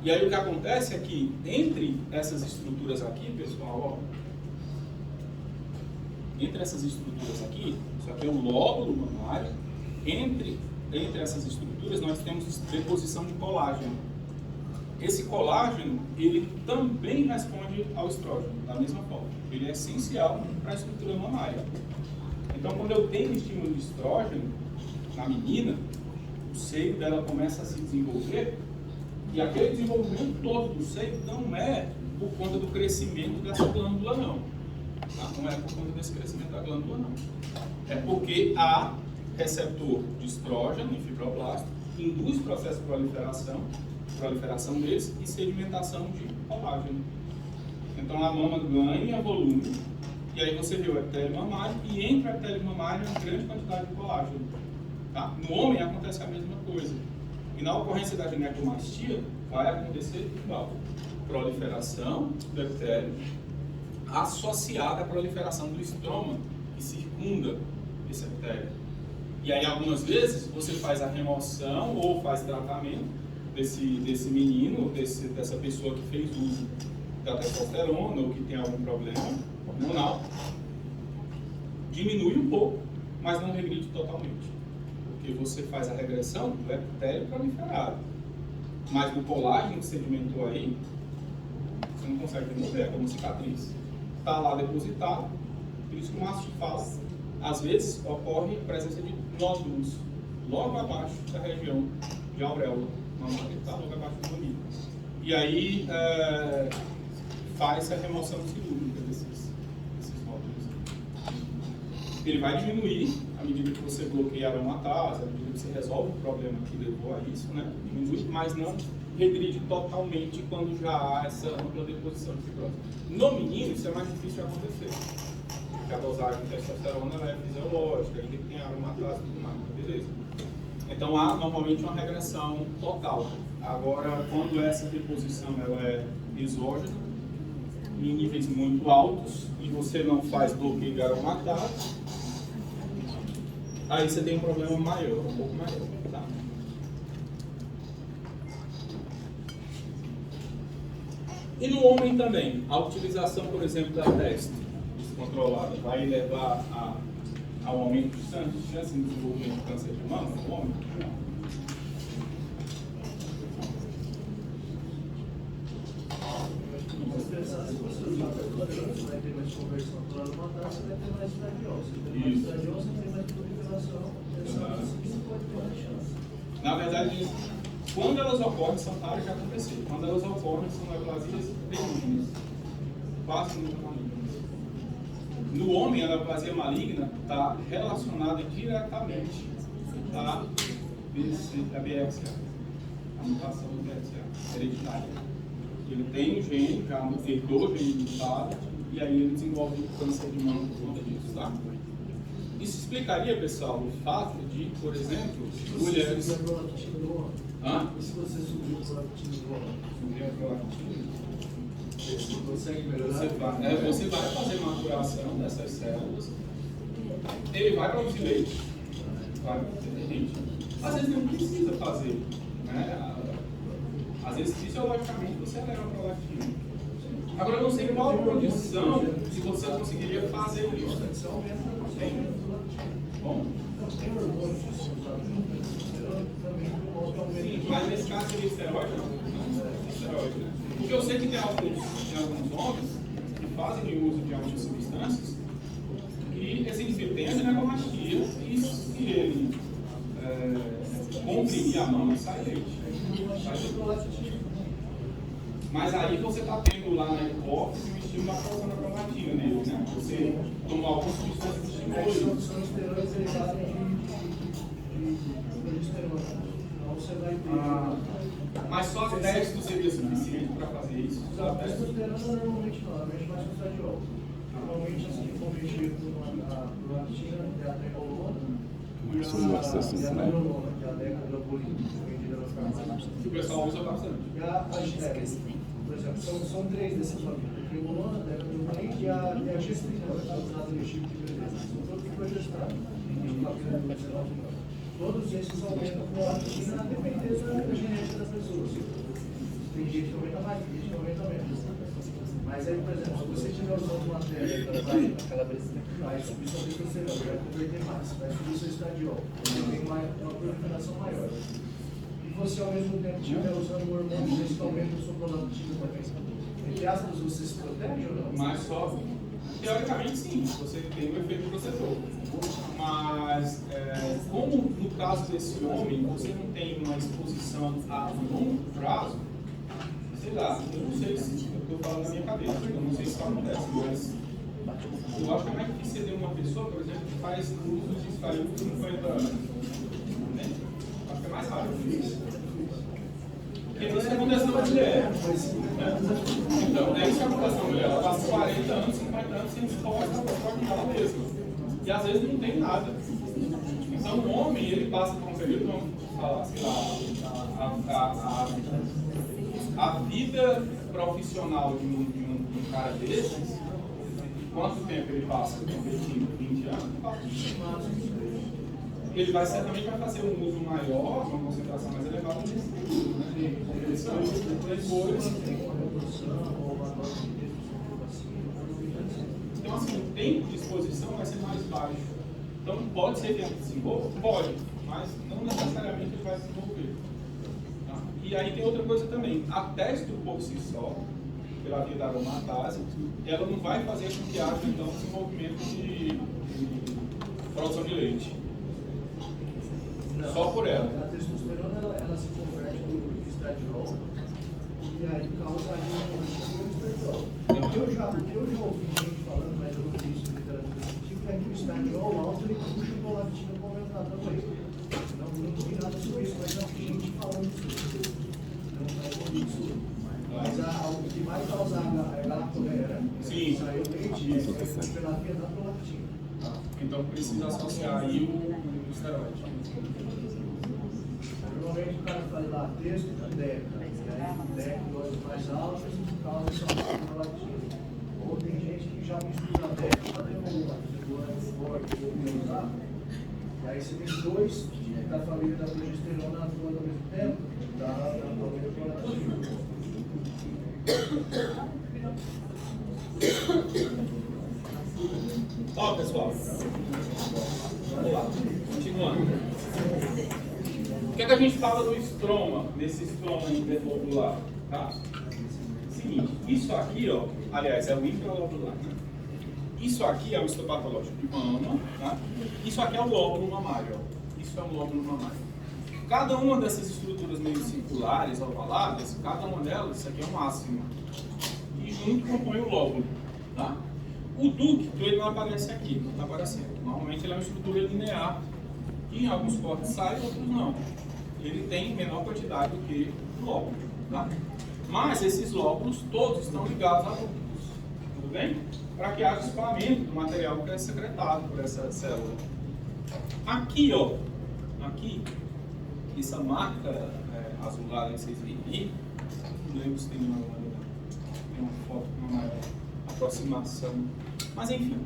E aí o que acontece é que entre essas estruturas aqui, pessoal, entre essas estruturas aqui, isso aqui é o lóbulo mamário, entre essas estruturas nós temos deposição de colágeno. Esse colágeno, ele também responde ao estrógeno, da mesma forma. Ele é essencial para a estrutura mamária. Então, quando eu tenho estímulo de estrógeno na menina, o seio dela começa a se desenvolver, e aquele desenvolvimento todo do seio não é por conta do crescimento dessa glândula, não. Tá? Não é por conta desse crescimento da glândula, não. É porque há receptor de estrógeno em fibroblasto, induz processo de proliferação deles e sedimentação de colágeno. Então a mama ganha volume, e aí você vê o epitélio mamário, e entre o epitélio mamário uma grande quantidade de colágeno. Tá? No homem acontece a mesma coisa. E na ocorrência da ginecomastia, vai acontecer igual. Proliferação do epitélio associada à proliferação do estroma que circunda esse epitélio. E aí, algumas vezes, você faz a remoção ou faz tratamento desse menino, dessa pessoa que fez uso da testosterona ou que tem algum problema hormonal. Diminui um pouco, mas não regride totalmente. Porque você faz a regressão do epitélio proliferado. Mas o colágeno que sedimentou aí, você não consegue remover, é como cicatriz. Está lá depositado, por isso que o Márcio fala, às vezes ocorre a presença de nódulos logo abaixo da região de auréola, mamária, está logo abaixo do mamilo. E aí faz a remoção cirúrgica desses nódulos. Ele vai diminuir à medida que você bloqueia a aromatase, à medida que você resolve o problema que levou a isso, né? Diminui, mas não regride totalmente quando já há essa ampla deposição de fibrose. No menino, isso é mais difícil de acontecer. Porque a dosagem de testosterona ela é fisiológica, ainda que tem aromatase e tudo mais, beleza. Então há normalmente uma regressão total. Agora, quando essa deposição ela é exógena, em níveis muito altos, e você não faz bloqueio de aromatase, aí você tem um problema maior, um pouco maior. Tá? E no homem também, a utilização, por exemplo, da testa descontrolada vai levar ao aumento de chance de desenvolvimento de câncer de mama no homem? Não. Vai ter mais conversão por aromatase, vai ter mais estradiose. Mais estradiose tem mais proliferação. Pode ter mais chance. Na verdade, quando elas ocorrem, são raras de acontecer. Quando elas ocorrem, são neoplasias benignas, quase nunca malignas. No homem, a neoplasia maligna está relacionada diretamente à BRCA, a mutação do BRCA, hereditária. Ele tem um gene, já herdou o gene mutado, e aí ele desenvolve câncer de mama por conta disso, tá? Isso explicaria, pessoal, o fato de, por exemplo, mulheres... Hã? E se você subir o prolactina do homem? Subir a prolactina? Você consegue melhorar? Você vai fazer maturação dessas células, ele vai produzir leite, vai produzir leite. Às vezes não precisa fazer, né? Às vezes, fisiologicamente, você eleva a prolactina. Agora, eu não sei qual a condição se você conseguiria fazer isso. Tem? Bom? Tem hormônios Sim, mas nesse caso seria esteroide, não? Esteroide, né? Porque eu sei que tem alguns homens que fazem uso de algumas substâncias e esse indivíduo tem a ginecomastia e se ele comprimir a mama, sai leite. Mas aí você está tendo lá na hipófise o estímulo da produção da prolactina nele, né? Você toma algumas substâncias que estimulam. São esteroides derivados de progesterona. Então você vai ter. Mas só texto seria suficiente para fazer isso? A testosterona normalmente não, ela mexe mais com o estradiol. Normalmente as que vão mexer com a prolactina é a trebolona e a nolona, que é a decadrabolina, vendida na farmácia. Que o pessoal usa bastante. E por exemplo, são três dessa família: a trebolona, a decadrabolina e a gestricona, que é usada no tipo de beleza. São todos progestados. Todos esses aumentam a prolactina a depender da genética das pessoas. Tem gente que aumenta mais, tem gente que aumenta menos. Mas aí, por exemplo, se você estiver usando uma matéria que vai subir sua testosterona, vai converter mais, vai subir seu estradiol, tem uma proliferação maior. E você, ao mesmo tempo, estiver usando o hormônio desse que aumenta a sua prolactina também. Entre aspas, você se protege ou não? Mais só, teoricamente sim, você tem um efeito protetor. Mas, como no caso desse homem, você não tem uma exposição a longo prazo, sei lá, eu não sei se eu estou falando na minha cabeça, eu não sei se isso acontece, mas eu acho que é mais difícil ter uma pessoa, por exemplo, que faz uso de esfalho por 50 anos. Né? Acho que é mais raro. Porque isso acontece na mulher. Né? Então, é isso que acontece na mulher. Ela passa 40 anos, 50 anos sem esforço, ela pode ela mesma. E às vezes não tem nada. Então, o homem, ele passa por um período, vamos falar, sei lá, a vida profissional de um cara desses, quanto tempo ele passa? 20 anos? Ele vai certamente vai fazer um uso maior, uma concentração mais elevada desse período, né? Depois. Então, assim, o tempo de exposição vai ser mais baixo. Então, pode ser que ele desenvolva? Pode, mas não necessariamente ele vai desenvolver. Tá? E aí tem outra coisa também. A testo por si só, pela via da aromatase, ela não vai fazer com que haja, então, desenvolvimento de produção de leite. Não, só por ela. A testosterona ela se converte no estradiol e aí causa um estradiol. O que eu já ouvi gente falando, mas eu não vi isso na literatura científica, é que o estradiol alto ele puxa o prolactina para aumentar também. Não vi nada sobre isso, mas já vi gente falando isso. Não é isso. Mas o que vai causar a galactorera, saiu leite pela via da prolactina. Então precisa associar aí o esteroide. Normalmente o cara faz lá texto e DEC, e aí DEC doses mais altas causa essa prolactina. Ou tem gente que já mistura DEC para ter um forte ou usar. E aí você tem dois da família da progesterona atuando ao mesmo tempo, da família prolactina. Ó, pessoal, vamos lá, continuando. O que é que a gente fala do estroma, desse estroma interlobular? Tá? Seguinte, isso aqui, ó, aliás, é o intralobular, né? Isso aqui é o histopatológico de mama, tá? Isso aqui é o lóbulo mamário, ó. Isso é um lóbulo mamário. Cada uma dessas estruturas meio circulares, ovaladas, cada uma delas, isso aqui é um ácido. E junto compõe o lóbulo, tá? O ducto, ele não aparece aqui, não está aparecendo. Normalmente ele é uma estrutura linear, que em alguns cortes sai, outros não. Ele tem menor quantidade do que o lóbulo, tá? Mas esses lóbulos todos estão ligados a ductos, tudo bem? Para que haja escoamento do material que é secretado por essa célula. Aqui, ó, aqui, essa marca azulada que vocês veem aqui, não lembro se tem uma foto com uma maior aproximação. Mas enfim,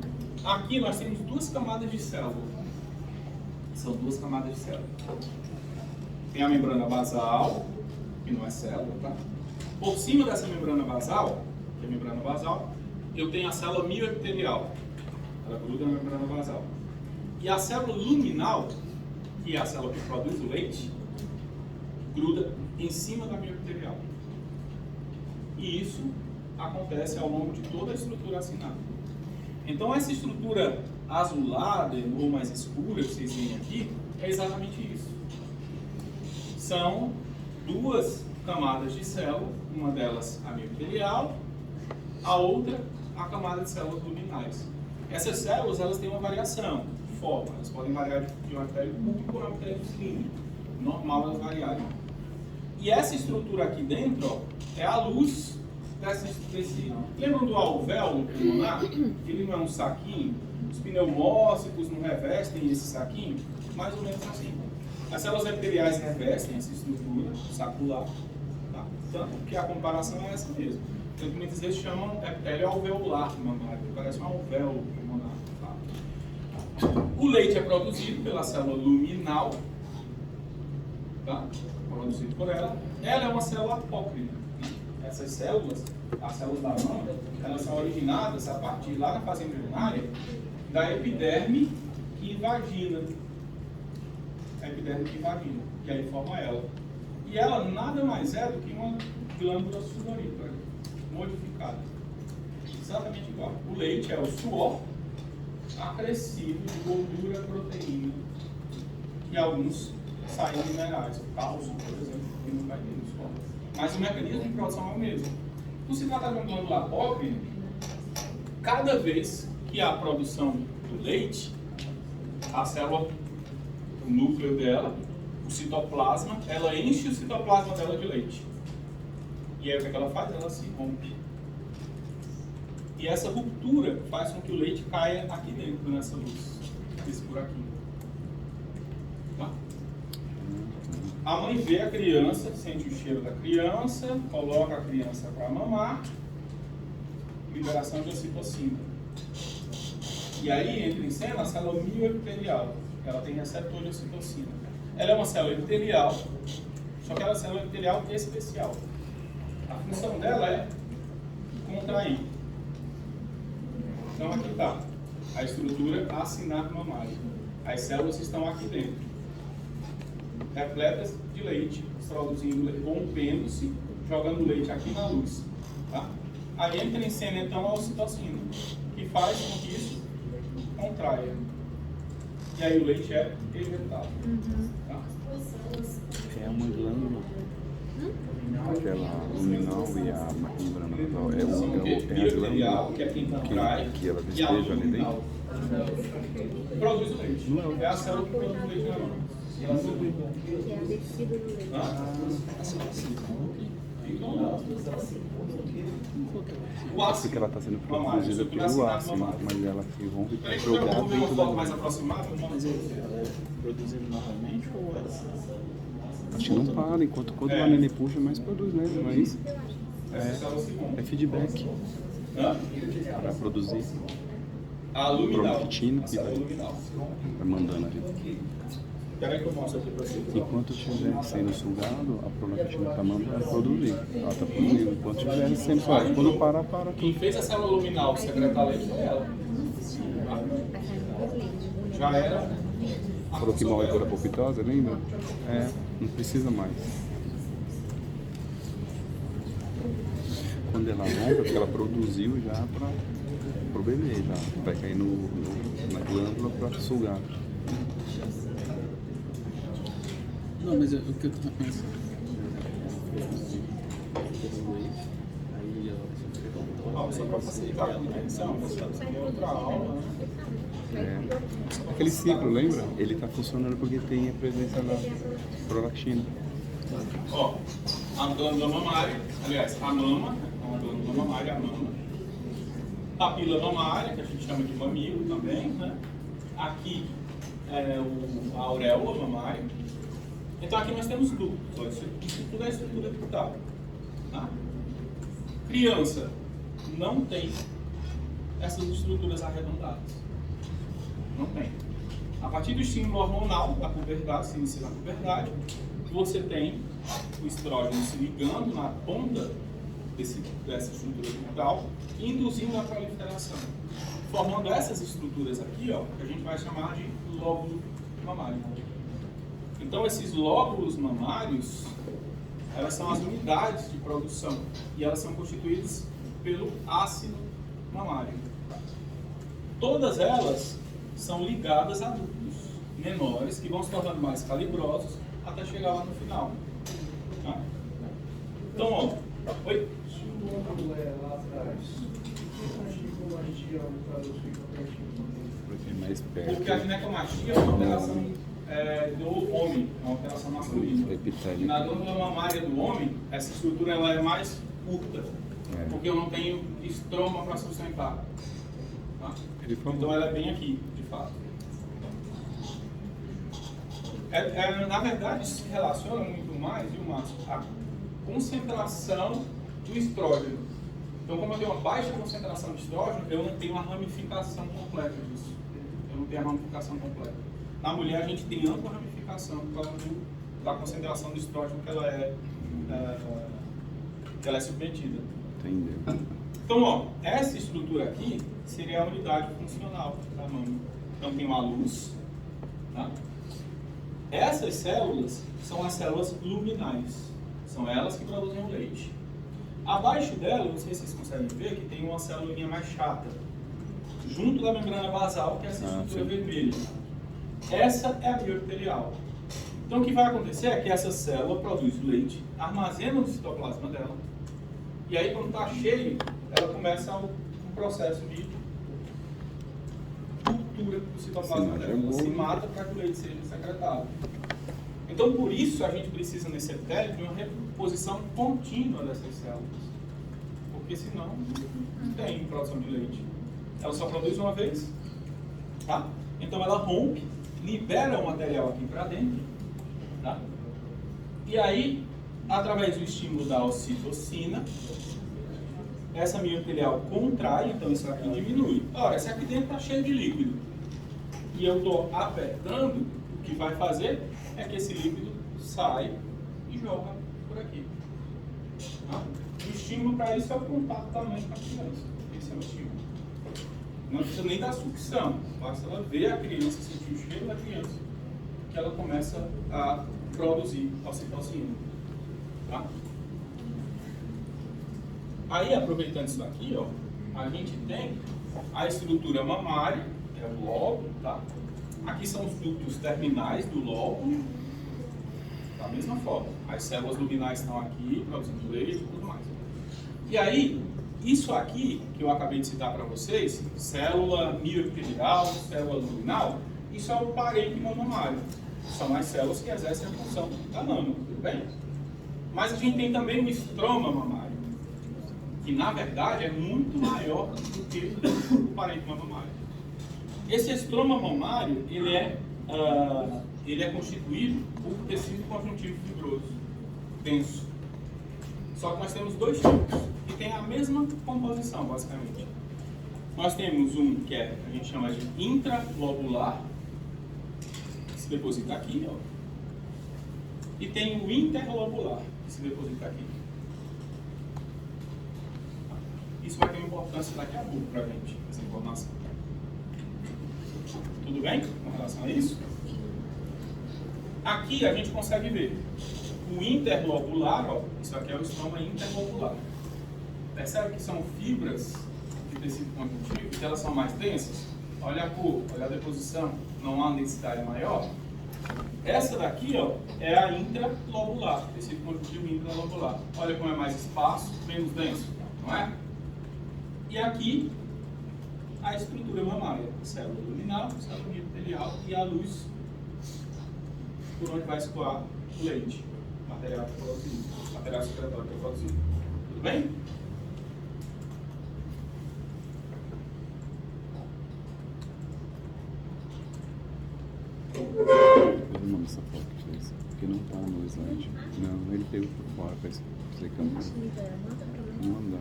aqui nós temos duas camadas de célula. São duas camadas de célula. Tem a membrana basal, que não é célula, tá? Por cima dessa membrana basal, que é a membrana basal, eu tenho a célula mioepitelial. Ela gruda na membrana basal. E a célula luminal, que é a célula que produz o leite, gruda em cima da mioepitelial. E isso acontece ao longo de toda a estrutura acinária. Então essa estrutura azulada ou mais escura que vocês veem aqui é exatamente isso. São duas camadas de célula, uma delas a mioepitelial, a outra a camada de células luminais. Essas células elas têm uma variação de forma, elas podem variar de um epitélio público a um epitélio cilíndrico. Normal elas variarem. E essa estrutura aqui dentro, ó, é a luz desse. Lembram do alvéolo pulmonar? Ele não é um saquinho? Os pneumócitos não revestem esse saquinho? Mais ou menos assim. As células epiteliais revestem essa estrutura sacular, tá? Tanto que a comparação é essa mesmo. Tanto que muitas vezes chamam epitélio alveolar mamário, que parece um alvéolo pulmonar. Tá? O leite é produzido pela célula luminal, tá? Produzido por ela. Ela é uma célula apócrina. Essas células, as células da mama, elas são originadas a partir lá na fase embrionária da epiderme e vagina. A epiderme e vagina, que aí forma ela. E ela nada mais é do que uma glândula sudorípara modificada. Exatamente igual. O leite é o suor acrescido de gordura, proteína e alguns sais minerais, o cálcio, por exemplo, que não vai ter no suor. Mas o mecanismo de produção é o mesmo. Por se tratar de uma glândula apócrina, cada vez que há produção do leite, a célula, o núcleo dela, o citoplasma, ela enche o citoplasma dela de leite. E aí o que ela faz? Ela se rompe. E essa ruptura faz com que o leite caia aqui dentro, nessa luz, nesse buraquinho. Tá? A mãe vê a criança, sente o cheiro da criança, coloca a criança para mamar, liberação de ocitocina. E aí entra em cena a célula mioepitelial. Ela tem receptor de ocitocina. Ela é uma célula epitelial, só que ela é uma célula epitelial especial. A função dela é contrair. Então aqui está a estrutura acinar mamária. As células estão aqui dentro, repletas de leite, produzindo, rompendo-se, jogando leite aqui na luz. Tá? Aí entra em cena então a ocitocina, que faz com que isso contraia. E aí o leite é ejetado. Tá? É uma glândula. Aquela luminal e a membrana basal é a glândula que é quem contrai, que ela e a despeja ali luminal dentro. produz o leite. É a célula que produz o leite na mão. Que é a descida do leite. O ácido. Porque ela está sendo Mamário, produzida estrutura pelo acinada ácido, mamária. mas ela se rompe para Vamos jogar ver uma dentro foto da... mais aproximada? Mas ela é produzindo normalmente ou Acho que não para, enquanto quando a neném puxa, mais produz, né? Mas é feedback para produzir A luminal. prolactina e A luminal. vai mandando ali. Peraí que eu mostro aqui para você. Enquanto estiver sendo sugado, a prolactina está mandando produzir. Ela está produzindo. Enquanto estiver sendo sugado, quando parar, para Quem tudo. fez a célula luminal secretar leite foi ela. Já era. a Falou que função molécula dela. apoptose, lembra? É, não precisa mais. Quando ela rompe, porque ela produziu já para o bebê, já vai cair na glândula para sugar. Não, mas o que eu tava pensando. Aí ela Só para facilitar a compreensão, você está fazendo outra aula. É. Aquele ciclo, lembra? Ele está funcionando porque tem a presença da prolactina. Ó, a glândula mamária, aliás, a mama, a glândula mamária, a mama. Papila mamária, que a gente chama de mamilo também, né? Aqui é a auréola mamária. Então aqui nós temos tudo. Ó, isso tudo é estrutura vital. Tá? Criança não tem essas estruturas arredondadas. Não tem. A partir do estímulo hormonal da puberdade, se inicia na puberdade, você tem o estrógeno se ligando na ponta dessa estrutura vital e induzindo a proliferação, formando essas estruturas aqui, ó, que a gente vai chamar de lóbulo mamário. Então, esses lóbulos mamários, elas são as unidades de produção e elas são constituídas pelo ácido mamário. Todas elas são ligadas a núcleos menores que vão se tornando mais calibrosos até chegar lá no final. Tá? Então, ó, oi? Se o nódulo é lá atrás, a ginecomastia, o caroço fica pertinho. Porque é mais perto. Porque a ginecomastia é uma alteração do homem, é uma alteração masculina. E na glândula mamária do homem, essa estrutura ela é mais curta, porque eu não tenho estroma para sustentar. Tá? Então ela é bem aqui, de fato. Na verdade, isso se relaciona muito mais, viu, Márcio, à concentração do estrógeno. Então, como eu tenho uma baixa concentração de estrógeno, eu não tenho uma ramificação completa disso. Eu não tenho a ramificação completa. Na mulher, a gente tem ampla ramificação por causa da concentração do estrógeno que ela é submetida. Entendeu? Então, ó, essa estrutura aqui seria a unidade funcional da mama. Então, tem uma luz, tá? Essas células são as células luminais. São elas que produzem o leite. Abaixo dela, não sei se vocês conseguem ver, que tem uma célulinha mais chata, junto da membrana basal, que é essa estrutura vermelha. Essa é a mioepitelial. Então, o que vai acontecer é que essa célula produz o leite, armazena no citoplasma dela, e aí, quando está cheio, ela começa um processo de citoplasma dela. Ela se mata para que o leite seja secretado. Então, por isso, a gente precisa, nesse epitélio, de uma reposição contínua dessas células. Porque senão, não tem produção de leite. Ela só produz uma vez. Tá? Então, ela rompe, libera o material aqui para dentro. Tá? E aí, através do estímulo da ocitocina, essa miofilial contrai, então isso aqui diminui. Ora, esse aqui dentro está cheio de líquido. E eu estou apertando, o que vai fazer é que esse líquido sai e joga por aqui. Tá? O estímulo para isso é o contato também com a criança. Esse é o estímulo. Não precisa nem dar sucção, basta ela ver a criança, sentir o cheiro da criança, que ela começa a produzir ocitocina. Tá? Aí, aproveitando isso aqui, ó, a gente tem a estrutura mamária, que é o lóbulo, tá? Aqui são os ductos terminais do lóbulo, da mesma forma. As células luminais estão aqui, produzindo leite e tudo mais. E aí, isso aqui, que eu acabei de citar para vocês, célula mioepitelial, célula luminal, isso é o parênquima mamário. São as células que exercem a função da mama, tudo bem? Mas a gente tem também o estroma mamário, que na verdade é muito maior do que o parênquima mamário. Esse estroma mamário, ele é constituído por tecido conjuntivo fibroso, denso. Só que nós temos dois tipos, que tem a mesma composição, basicamente. Nós temos um que a gente chama de intralobular, que se deposita aqui, ó. E tem o interlobular, que se deposita aqui. Isso vai ter importância daqui a pouco para a gente, essa informação. Tudo bem com relação a isso? Aqui a gente consegue ver o interlobular, ó, isso aqui é o estroma interlobular. Percebe que são fibras de tecido conjuntivo, que elas são mais densas? Olha a cor, olha a deposição, não há densidade maior. Essa daqui, ó, é a intralobular, tecido conjuntivo intralobular. Olha como é mais espaço, menos denso, não é? E aqui, a estrutura mamária, célula luminal, célula epitelial e a luz por onde vai escoar o leite, material produzido, material secretório que é produzido. Tudo bem? Eu não mando essa foto que fez, porque não tá no slide. Não, ele pegou por fora para explicar. Manda.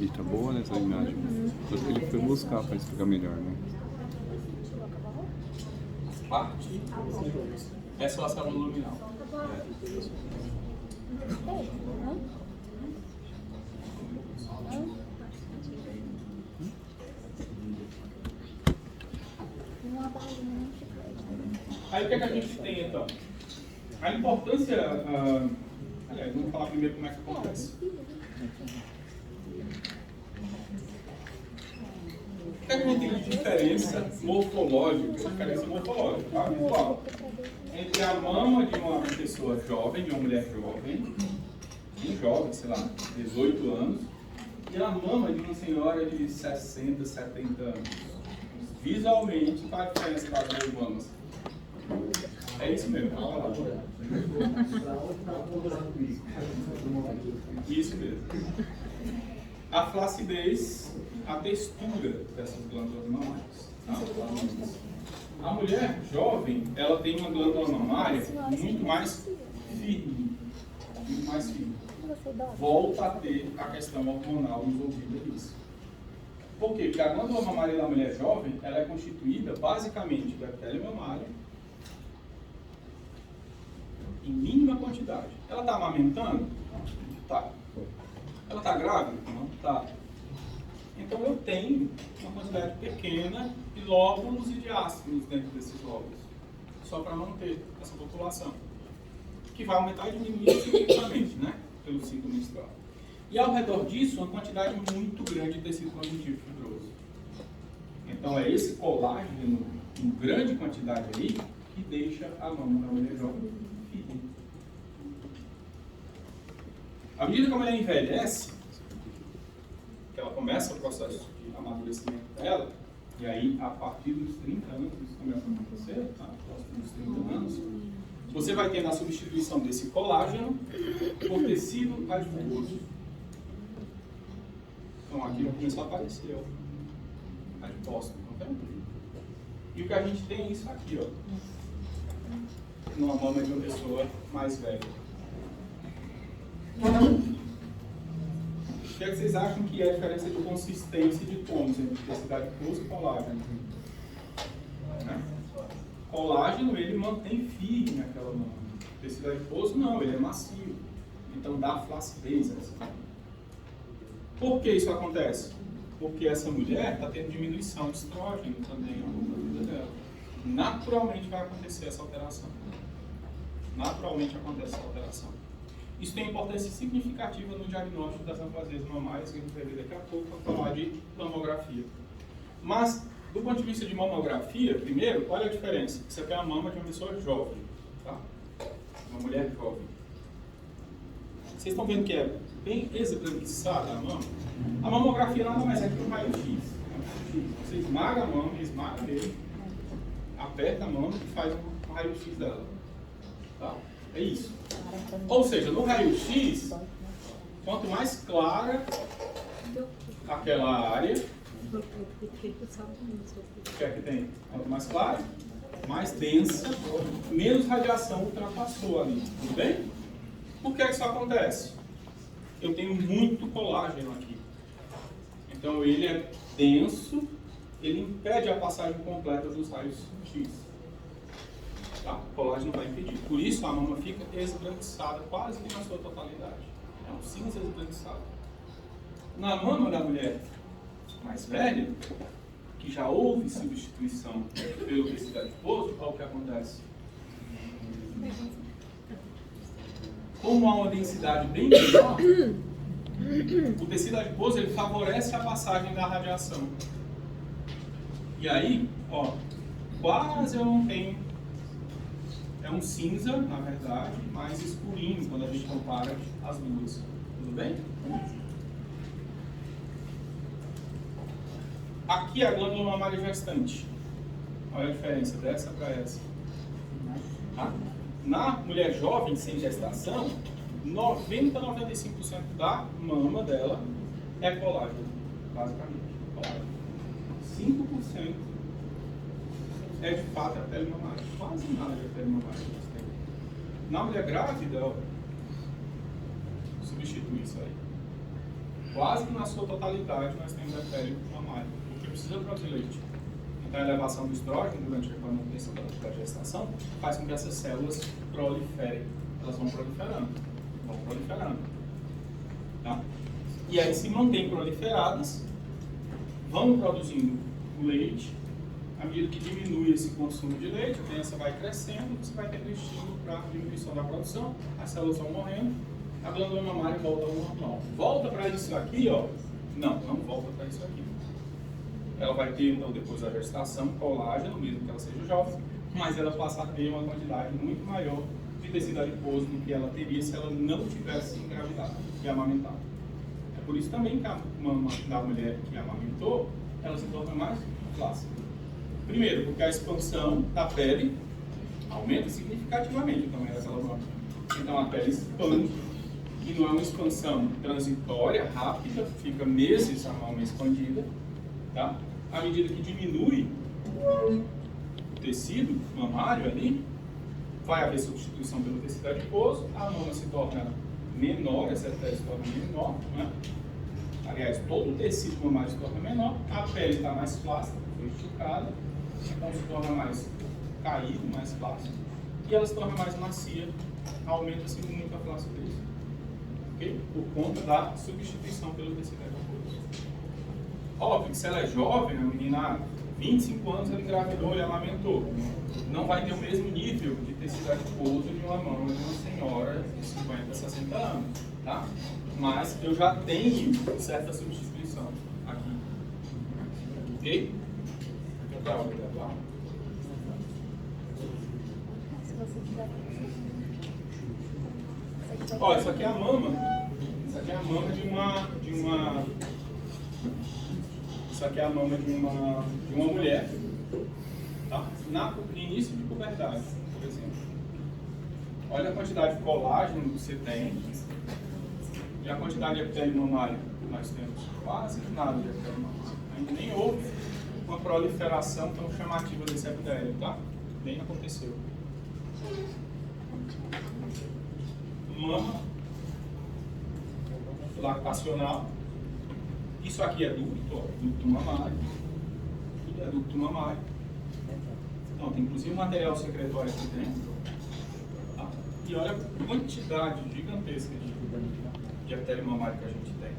E tá boa nessa imagem. Só que ele foi buscar para explicar melhor, né? Parte. Essa é a célula luminal. Aí o que é que a gente tem então? A importância. Aliás, vamos falar primeiro como é que acontece. O que é que a gente tem de diferença morfológica? Diferença morfológica, tá? Visual. Entre a mama de uma pessoa jovem, de uma mulher jovem, bem jovem, sei lá, 18 anos, e a mama de uma senhora de 60, 70 anos. Visualmente, qual a diferença das duas mamas? É isso mesmo, fala lá. Isso mesmo. A flacidez, a textura dessas glândulas mamárias. Tá? A mulher jovem, ela tem uma glândula mamária muito mais firme. Muito mais firme. Volta a ter a questão hormonal envolvida nisso. Por quê? Porque a glândula mamária da mulher jovem, ela é constituída basicamente do epitélio mamário em mínima quantidade. Ela está amamentando? Tá. Ela está grávida? Não está. Então eu tenho uma quantidade pequena de lóbulos e de ácidos dentro desses lóbulos, só para manter essa população, que vai aumentar e diminuir significativamente, né, pelo ciclo menstrual. E ao redor disso, uma quantidade muito grande de tecido conjuntivo fibroso. Então é esse colágeno em grande quantidade aí que deixa a mama da mulher jovem firme. À medida que a mulher envelhece, porque ela começa o processo de amadurecimento dela, e aí, a partir dos 30 anos, isso começa a acontecer, tá? Próximo dos 30 anos, você vai ter a substituição desse colágeno por tecido adiposo. Então, aqui já começou a aparecer, ó, adipócito, tá vendo? E o que a gente tem é isso aqui, ó, numa mama de uma pessoa mais velha. O que é que vocês acham que é a diferença de consistência de tônus entre tecido adiposo e colágeno? Né? Colágeno, ele mantém firme aquela mama. O tecido adiposo, não, ele é macio. Então dá flacidez a essa mama. Por que isso acontece? Porque essa mulher está tendo diminuição de estrógeno também ao longo da vida dela. Naturalmente vai acontecer essa alteração. Naturalmente acontece essa alteração. Isso tem importância significativa no diagnóstico das neoplasias mamárias, que a gente vai ver daqui a pouco para falar de mamografia. Mas, do ponto de vista de mamografia, primeiro, olha a diferença. Isso aqui é a mama de uma pessoa jovem, tá? Uma mulher jovem. Vocês estão vendo que é bem esbranquiçada a mama? A mamografia nada mais é que um raio-x. Você esmaga a mama, esmaga nele, aperta a mama e faz um raio-x dela. Tá? É isso. Ou seja, no raio-x, quanto mais clara aquela área, o que é que tem? Quanto mais clara, mais densa, menos radiação ultrapassou ali. Tudo bem? Por que isso acontece? Eu tenho muito colágeno aqui. Então ele é denso, ele impede a passagem completa dos raios-x. Tá? O colágeno vai impedir. Por isso a mama fica esbranquiçada quase que na sua totalidade. É um cinza esbranquiçado. Na mama da mulher mais velha, que já houve substituição pelo tecido adiposo, olha o que acontece. Como há uma densidade bem menor, o tecido adiposo ele favorece a passagem da radiação. E aí, ó, quase eu não tenho. É um cinza, na verdade, mais escurinho quando a gente compara as duas. Tudo bem? Aqui é a glândula mamária gestante. Olha a diferença dessa para essa. Tá? Na mulher jovem sem gestação, 90-95% da mama dela é colágeno, basicamente. Colágeno. 5% é de fato a pele mamária. Quase nada de pele mamária. Na mulher grávida, ó, substitui isso aí. Quase que na sua totalidade nós temos a pele mamária, porque precisa produzir leite. Então a elevação do estrógeno durante a manutenção da gestação faz com que essas células proliferem. Elas vão proliferando. Tá? E aí se mantêm proliferadas, vão produzindo o leite. À medida que diminui esse consumo de leite, a criança vai crescendo, você vai tendo estímulo para diminuição da produção, as células vão morrendo, a glândula mamária volta ao normal. Volta para isso aqui, ó? Não volta para isso aqui. Ela vai ter, então, depois da gestação, colágeno, mesmo que ela seja jovem, mas ela passa a ter uma quantidade muito maior de tecido adiposo do que ela teria se ela não tivesse engravidado e amamentado. É por isso também que a mama da mulher que amamentou, ela se torna mais flácida. Primeiro, porque a expansão da pele aumenta significativamente o tamanho daquela mama. Então a pele expande, e não é uma expansão transitória, rápida, fica meses a mama expandida. Tá? À medida que diminui o tecido mamário ali, vai haver substituição pelo tecido adiposo, a mama se torna menor, essa pele se torna menor, né? Aliás, todo o tecido mamário se torna menor, a pele está mais flácida, foi esticada, então se torna mais caído, mais flácido, e ela se torna mais macia, aumenta-se muito a flacidez, okay? Por conta da substituição pelo tecido adiposo. Óbvio que se ela é jovem, a menina, 25 anos, ela engravidou e amamentou, não vai ter o mesmo nível de tecido adiposo de uma mama de uma senhora de 50, 60 anos, tá? Mas eu já tenho certa substituição aqui, ok? Olha, isso aqui é a mama. Isso aqui é a mama de uma Isso aqui é a mama de uma mulher, tá? No início de puberdade, por exemplo. Olha a quantidade de colágeno que você tem e a quantidade de epitélio mamário que nós temos. Quase nada de epitélio mamário. Ainda nem houve uma proliferação tão chamativa desse epitélio, tá? Nem aconteceu. Mama lactacional. Isso aqui é ducto, ó, ducto mamário. Tudo é ducto mamário. Então, tem inclusive material secretório aqui dentro. Tá? E olha a quantidade gigantesca de epitélio mamário que a gente tem.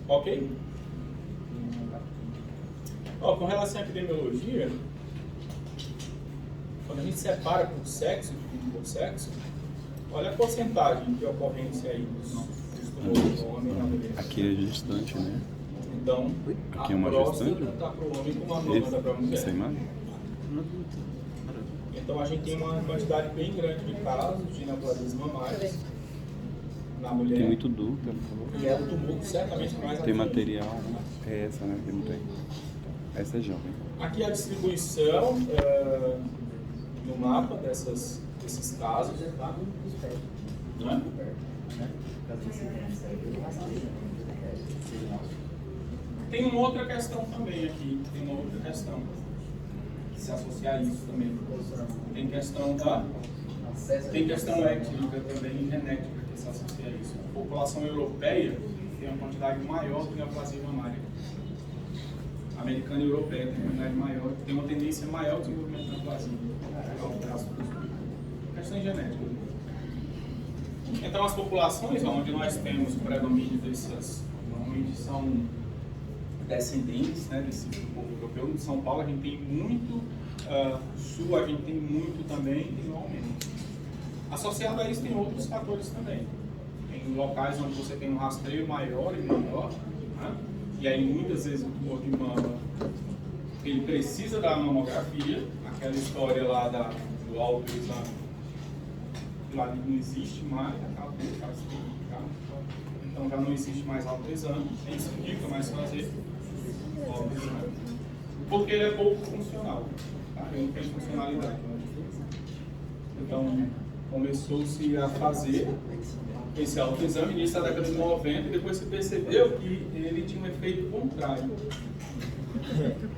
Ok? Ó, com relação à epidemiologia, quando a gente separa por sexo, divide por sexo, olha a porcentagem de ocorrência aí dos tumores do homem e da mulher. Aqui é gestante, né? Então, Aqui é uma gestante? está para o homem como a mama está para a mulher. Essa imagem? Então, a gente tem uma quantidade bem grande de casos de neoplasismo mamário na mulher. Tem muito ducto, ela falou. E é o tumor certamente mais Tem ativo. material, né? É essa, né? Que não tem. Essa é jovem. Aqui a distribuição no mapa desses casos. Tá? Não é? Tem uma outra questão também aqui. Tem uma outra questão que se associa a isso também. Tem questão étnica também e genética que se associa a isso. A população europeia tem uma quantidade maior de neoplasia mamária. A americana e europeia tem uma quantidade maior, tem uma tendência maior de desenvolvimento de neoplasia. Questão genética. Então, as populações onde nós temos o predomínio dessas, normalmente são descendentes, né, desse povo europeu. Em São Paulo a gente tem muito, Sul a gente tem muito também, igualmente. Associado a isso tem outros fatores também. Tem locais onde você tem um rastreio maior e menor, né? E aí muitas vezes o tumor de mama ele precisa da mamografia, aquela história lá do autoexame, que lá não existe mais, acabou, então já não existe mais autoexame, nem se indica mais fazer autoexame, porque ele é pouco funcional, tá? Ele não tem funcionalidade. Então começou-se a fazer esse autoexame início da década de 90 e depois se percebeu que ele tinha um efeito contrário.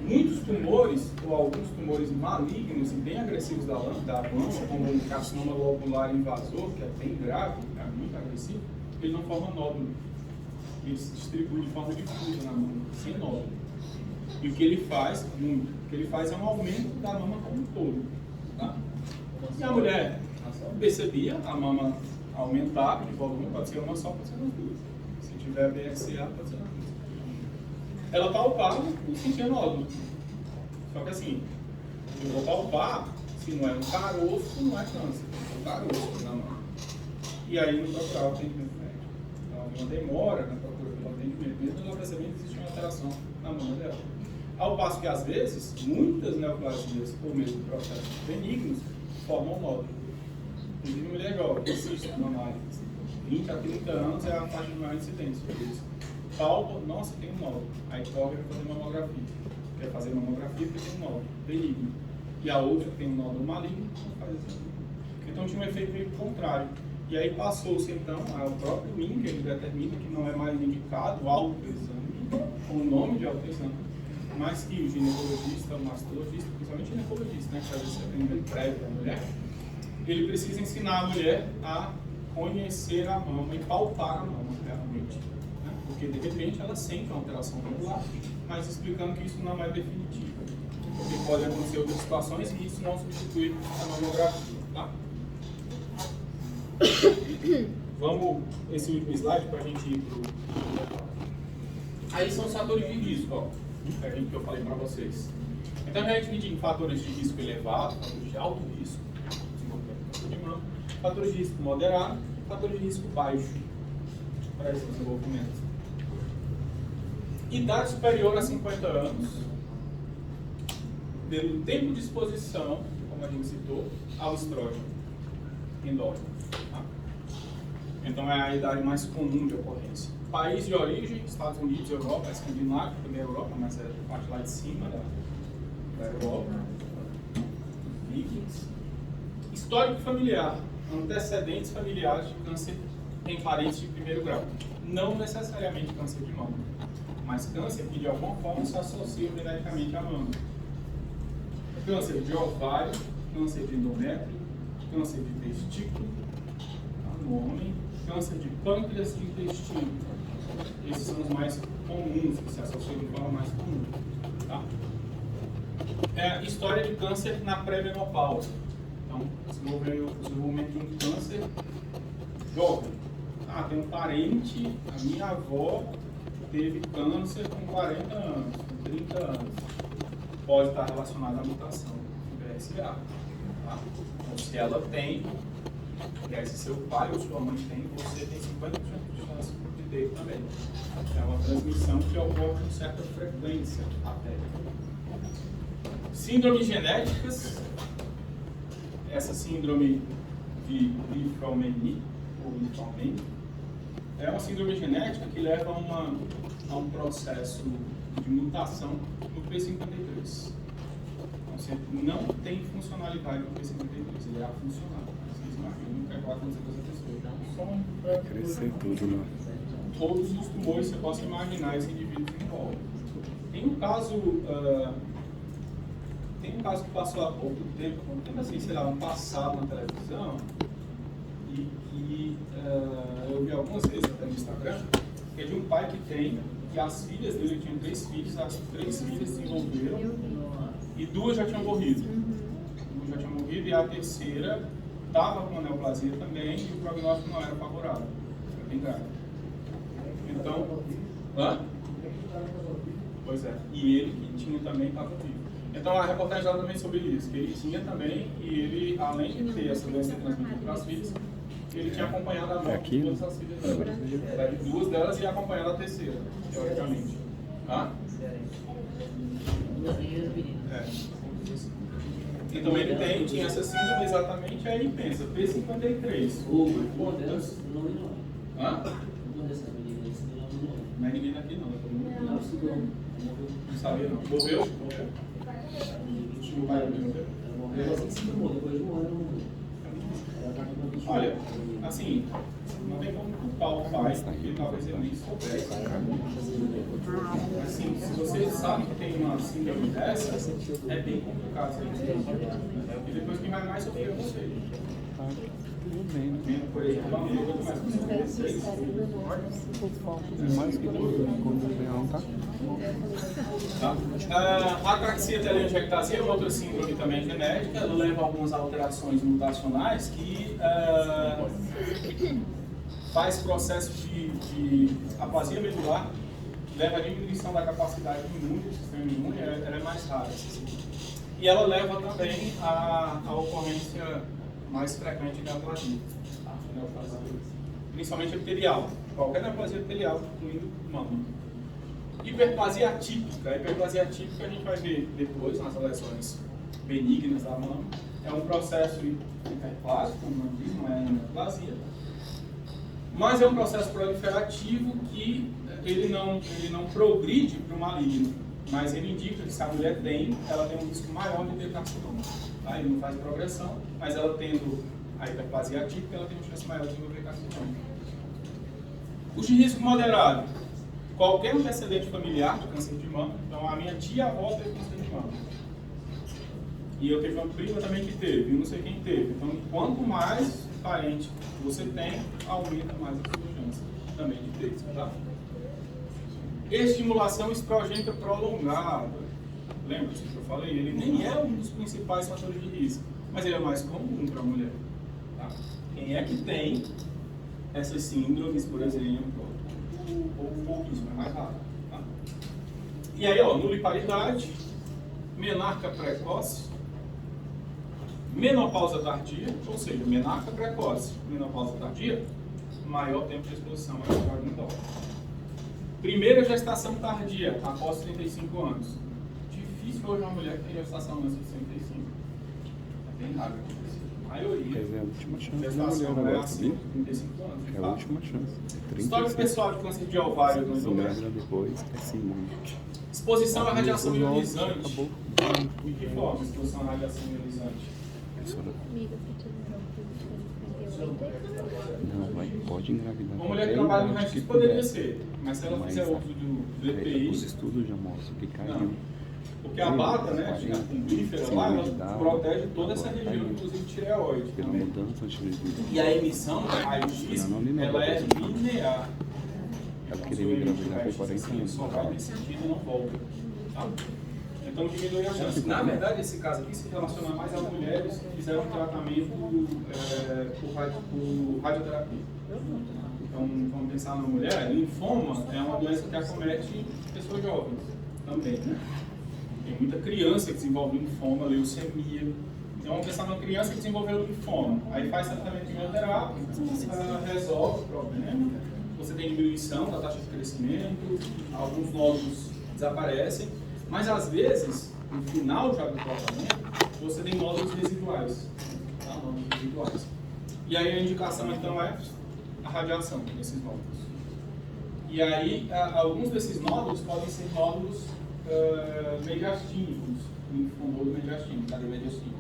Muitos tumores, ou alguns tumores malignos e bem agressivos da mama, como o carcinoma lobular invasor, que é bem grave, é muito agressivo, ele não forma nódulo. Ele se distribui de forma difusa na mama, sem nódulo. E o que ele faz, o que ele faz é um aumento da mama como um todo. Tá? E a mulher percebia a mama aumentar de volume, pode ser uma só, pode ser nas duas. Se tiver BRCA, pode ser nas duas. Ela palpava e sentia nódulo. Só que assim, eu vou palpar, se não é um caroço, não é câncer. É um caroço na mama. E aí não procurava atendimento médico. Então, havia uma demora na procura pelo atendimento, mesmo ela percebendo que existia uma alteração na mama dela. Ao passo que, às vezes, muitas neoplasias, ou mesmo processos benignos, formam nódulo. Inclusive, mulher jovem, que assiste mamária, 20 a 30 anos é a faixa de maior incidência. Palpa, nossa, tem um nódulo. Aí corre para fazer mamografia. Quer fazer mamografia porque tem um nódulo benigno. E a outra que tem um nódulo maligno, não faz isso. Então tinha um efeito meio contrário. E aí passou-se então ao próprio INCA, ele determina que não é mais indicado o autoexame, com o nome de autoexame, mas que o ginecologista, o mastologista, principalmente o ginecologista, né, que faz esse atendimento prévio da mulher, ele precisa ensinar a mulher a conhecer a mama e palpar a mama realmente. Né? Porque de repente ela sente uma alteração macular, mas explicando que isso não é definitivo. Porque pode acontecer outras situações e isso não substitui a mamografia. Tá? Vamos, esse último slide para a gente ir para o. Aí são os fatores de risco, ó, que eu falei para vocês. Então a gente divide em fatores de risco elevado, fatores de alto risco, de mama, fatores de risco moderado, fatores de risco baixo para esse desenvolvimento. Idade superior a 50 anos, pelo tempo de exposição, como a gente citou, ao estrógeno endógeno. Tá? Então é a idade mais comum de ocorrência. País de origem, Estados Unidos, Europa, Escandinávia, também é Europa, mas é a parte lá de cima da Europa. Vikings. Histórico familiar, antecedentes familiares de câncer em parentes de primeiro grau. Não necessariamente câncer de mama, mas câncer que de alguma forma se associa geneticamente à mama. Câncer de ovário, câncer de endométrio, câncer de testículo, no homem, câncer de pâncreas e intestino. Esses são os mais comuns, que se associam de forma mais comum. Tá? História de câncer na pré-menopausa. Então, desenvolvimento de um câncer jovem. Tem um parente, a minha avó teve câncer com 40 anos, com 30 anos. Pode estar relacionado à mutação do BRCA. Tá? Então, se ela tem, se seu pai ou sua mãe tem, você tem 50% de chance de ter também. É uma transmissão que ocorre com certa frequência até. Síndromes genéticas. Essa síndrome de Li-Fraumeni, ou Li-Fraumeni, é uma síndrome genética que leva a um processo de mutação no P53. Então, você não tem funcionalidade no P53, ele é afuncional. Vocês imaginam o que vai acontecer com essa pessoa. Crescer tudo, né? Todos os tumores que você possa imaginar esse indivíduo envolve. Tem um caso que passou há pouco tempo, assim, sei lá, um passado na televisão, e que eu vi algumas vezes até no Instagram, que é de um pai que tem, e as filhas dele tinham 3 filhos, as 3 filhas se envolveram, e 2 já tinham morrido. 2 já tinham morrido, e a terceira estava com neoplasia também, e o prognóstico não era favorável. Era bem grave. Então, pois é, e ele que tinha também estava vivo. Então a reportagem fala também sobre isso, que ele tinha também, e ele, além de ter essa doença transmitida para as filhas, ele tinha acompanhado a morte de todas as filhas dela. De 2 delas e acompanhado a terceira, teoricamente. Então ele tinha essa síndrome exatamente, aí pensa, P53. Não é ninguém daqui não, não sabia não. Morreu? Olha, assim, não tem como culpar o pai, porque talvez ele nem soubesse. Assim, se você sabe que tem uma síndrome dessa, é bem complicado. E depois quem vai mais sofrer é você. Tudo bem, né? Por exemplo, a minha coisa mais Mais que quando leão, tá? A ataxia telangiectasia é uma outra síndrome também genética, ela leva a algumas alterações mutacionais que faz processo de aplasia medular, leva à diminuição da capacidade imune, do sistema imune, ela é mais rara. E ela leva também à ocorrência mais frequente de neoplasia, principalmente epitelial, qualquer neoplasia epitelial, incluindo mama. Hiperplasia atípica. A hiperplasia atípica a gente vai ver depois nas lesões benignas da mama. É um processo hiperplásico, como diz, não é neoplasia, mas é um processo proliferativo que ele não progride para o maligno, mas ele indica que se a mulher tem, ela tem um risco maior de ter carcinoma. Tá? Ele não faz progressão, mas ela tendo a hiperplasia atípica, ela tem uma chance maior de desenvolver carcinoma. Os de risco moderado. Qualquer antecedente familiar de câncer de mama. Então, a minha tia-avó teve câncer de mama. E eu tive uma prima também que teve, e não sei quem teve. Então, quanto mais parente você tem, aumenta mais a sua chance também de ter isso, tá? Estimulação estrogênica prolongada. Lembra-se que eu falei? Ele nem é um dos principais fatores de risco, mas ele é mais comum para a mulher. Tá? Quem é que tem essas síndromes, por exemplo, ou pouquíssimo, é mais raro. Tá? E aí, ó, nuliparidade, menarca precoce, menopausa tardia, ou seja, menarca precoce, menopausa tardia, maior tempo de exposição ao estrógeno endócrino. Primeira gestação tardia, após 35 anos. Difícil hoje uma mulher que tem gestação antes de 65. É bem raro acontecer. maioria. Quer dizer, é a última chance da Gestação mulher é agora, acima sabia? de 35 anos. de É a fato. última chance. Histórico 36. pessoal de câncer de ovário no Se endométrio. engravida depois, é síndrome. Exposição à radiação Os ovos, ionizante. acabou. De que forma exposição à radiação ionizante? Professora, Amiga, você tinha 58. não, vai, pode engravidar. Uma mulher que qualquer trabalha no idade raio-x que poderia puder. ser, mas se ela Mas fizer uso do Os EPI, estudos já mostram que caiu. não. Porque a bata, né, a cumbífera lá, ela protege toda essa região, inclusive tireoide Pela também. mudança de E a emissão da raio-x, ela é linear. Ela queria me engravidar com 40 anos. Só vai nesse sentido e não volta. Tá? Então diminui a chance. Na verdade, esse caso aqui se relaciona mais a mulheres que fizeram tratamento por radioterapia. Então, vamos pensar na mulher. Linfoma é uma doença que acomete pessoas jovens também, né? Tem muita criança que desenvolve linfoma, leucemia. Então, vamos pensar numa criança que desenvolveu linfoma. Aí faz tratamento quimioterápico, resolve o problema. Você tem diminuição da taxa de crescimento, alguns nódulos desaparecem, mas às vezes, no final já do tratamento, você tem nódulos residuais. Tá? Nódulos residuais. E aí a indicação então é a radiação desses nódulos. E aí, alguns desses nódulos podem ser nódulos mediastínicos, linfonodo mediastínico, cadeia mediastínica.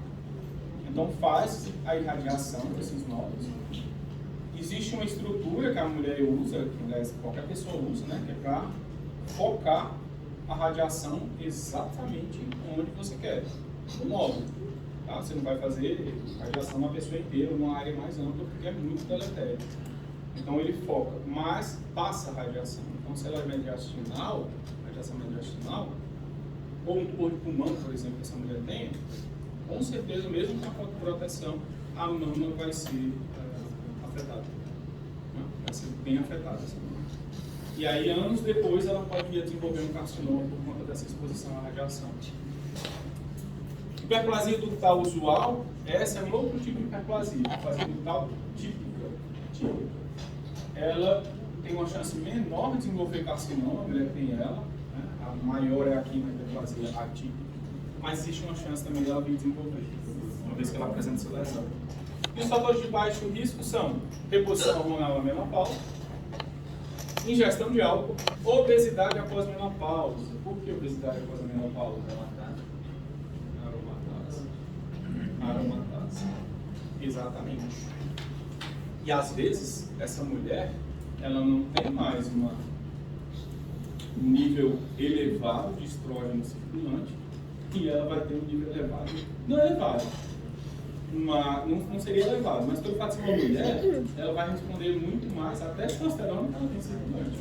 Então faz a irradiação desses nódulos. Existe uma estrutura que a mulher usa, que aliás, qualquer pessoa usa, né, que é para focar a radiação exatamente onde você quer, no nódulo. Tá? Você não vai fazer radiação na pessoa inteira, numa área mais ampla, porque é muito deletério. Então ele foca, mas passa a radiação. Então se ela é mediastinal, radiação mediastinal, ou um tumor de pulmão, por exemplo, que essa mulher tem, com certeza, mesmo com a fotoproteção, a mama vai ser afetada. Vai ser bem afetada essa mama. E aí, anos depois, ela pode vir a desenvolver um carcinoma por conta dessa exposição à radiação. Hiperplasia ductal usual, essa é um outro tipo de hiperplasia. Hiperplasia ductal típica. Ela tem uma chance menor de desenvolver carcinoma, a mulher que tem ela. Né? A maior é aqui na hiperplasia atípica. Mas existe uma chance também dela vir desenvolver, uma vez que ela apresenta essa lesão. E os fatores de baixo risco são reposição hormonal na menopausa, ingestão de álcool, obesidade após menopausa. Por que obesidade após a menopausa? Aromatase. Exatamente. E às vezes, essa mulher, ela não tem mais um nível elevado de estrógeno circulante, e ela vai ter um nível elevado. Não elevado, não seria elevado, mas pelo fato de ser uma mulher, ela vai responder muito mais a testosterona que ela tem circulante.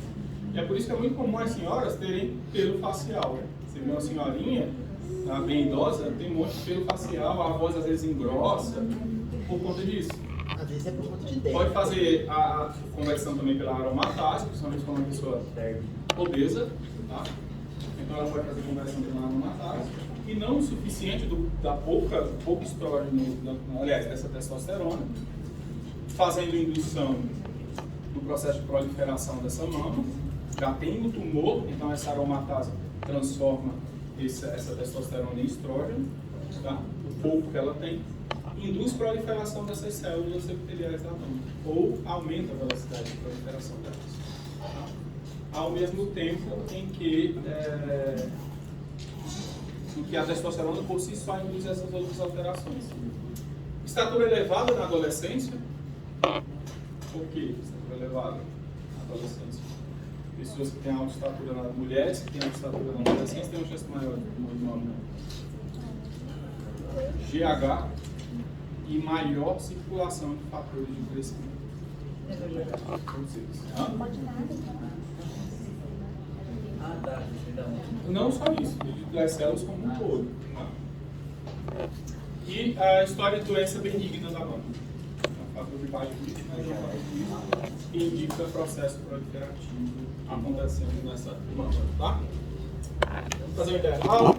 E é por isso que é muito comum as senhoras terem pelo facial. Né? Você vê uma senhorinha, bem idosa, tem um monte de pelo facial, a voz às vezes engrossa, por conta disso. Às vezes é por conta de ideia. Pode fazer a conversão também pela aromatase, principalmente quando uma pessoa obesa, tá? Então ela pode fazer conversão pela aromatase. E não o suficiente da pouco estrógeno, aliás, dessa testosterona, fazendo indução do processo de proliferação dessa mama. Já tem o tumor, então essa aromatase transforma essa testosterona em estrógeno, tá? O pouco que ela tem, induz proliferação dessas células epiteliais da mama, ou aumenta a velocidade de proliferação delas. Tá? Ao mesmo tempo em que a testosterona por si só induz essas outras alterações. Estatura elevada na adolescência. Por que estatura elevada na adolescência? Pessoas que têm alta estatura, mulheres que têm alta estatura na adolescência têm uma chance maior de tumor de mama. GH e maior circulação de fatores de crescimento. Não só isso, das células como um todo. E a história de doença benigna da mama. Fator de baixo risco, que indica o processo proliferativo acontecendo nessa mama, tá? Vamos fazer um intervalo.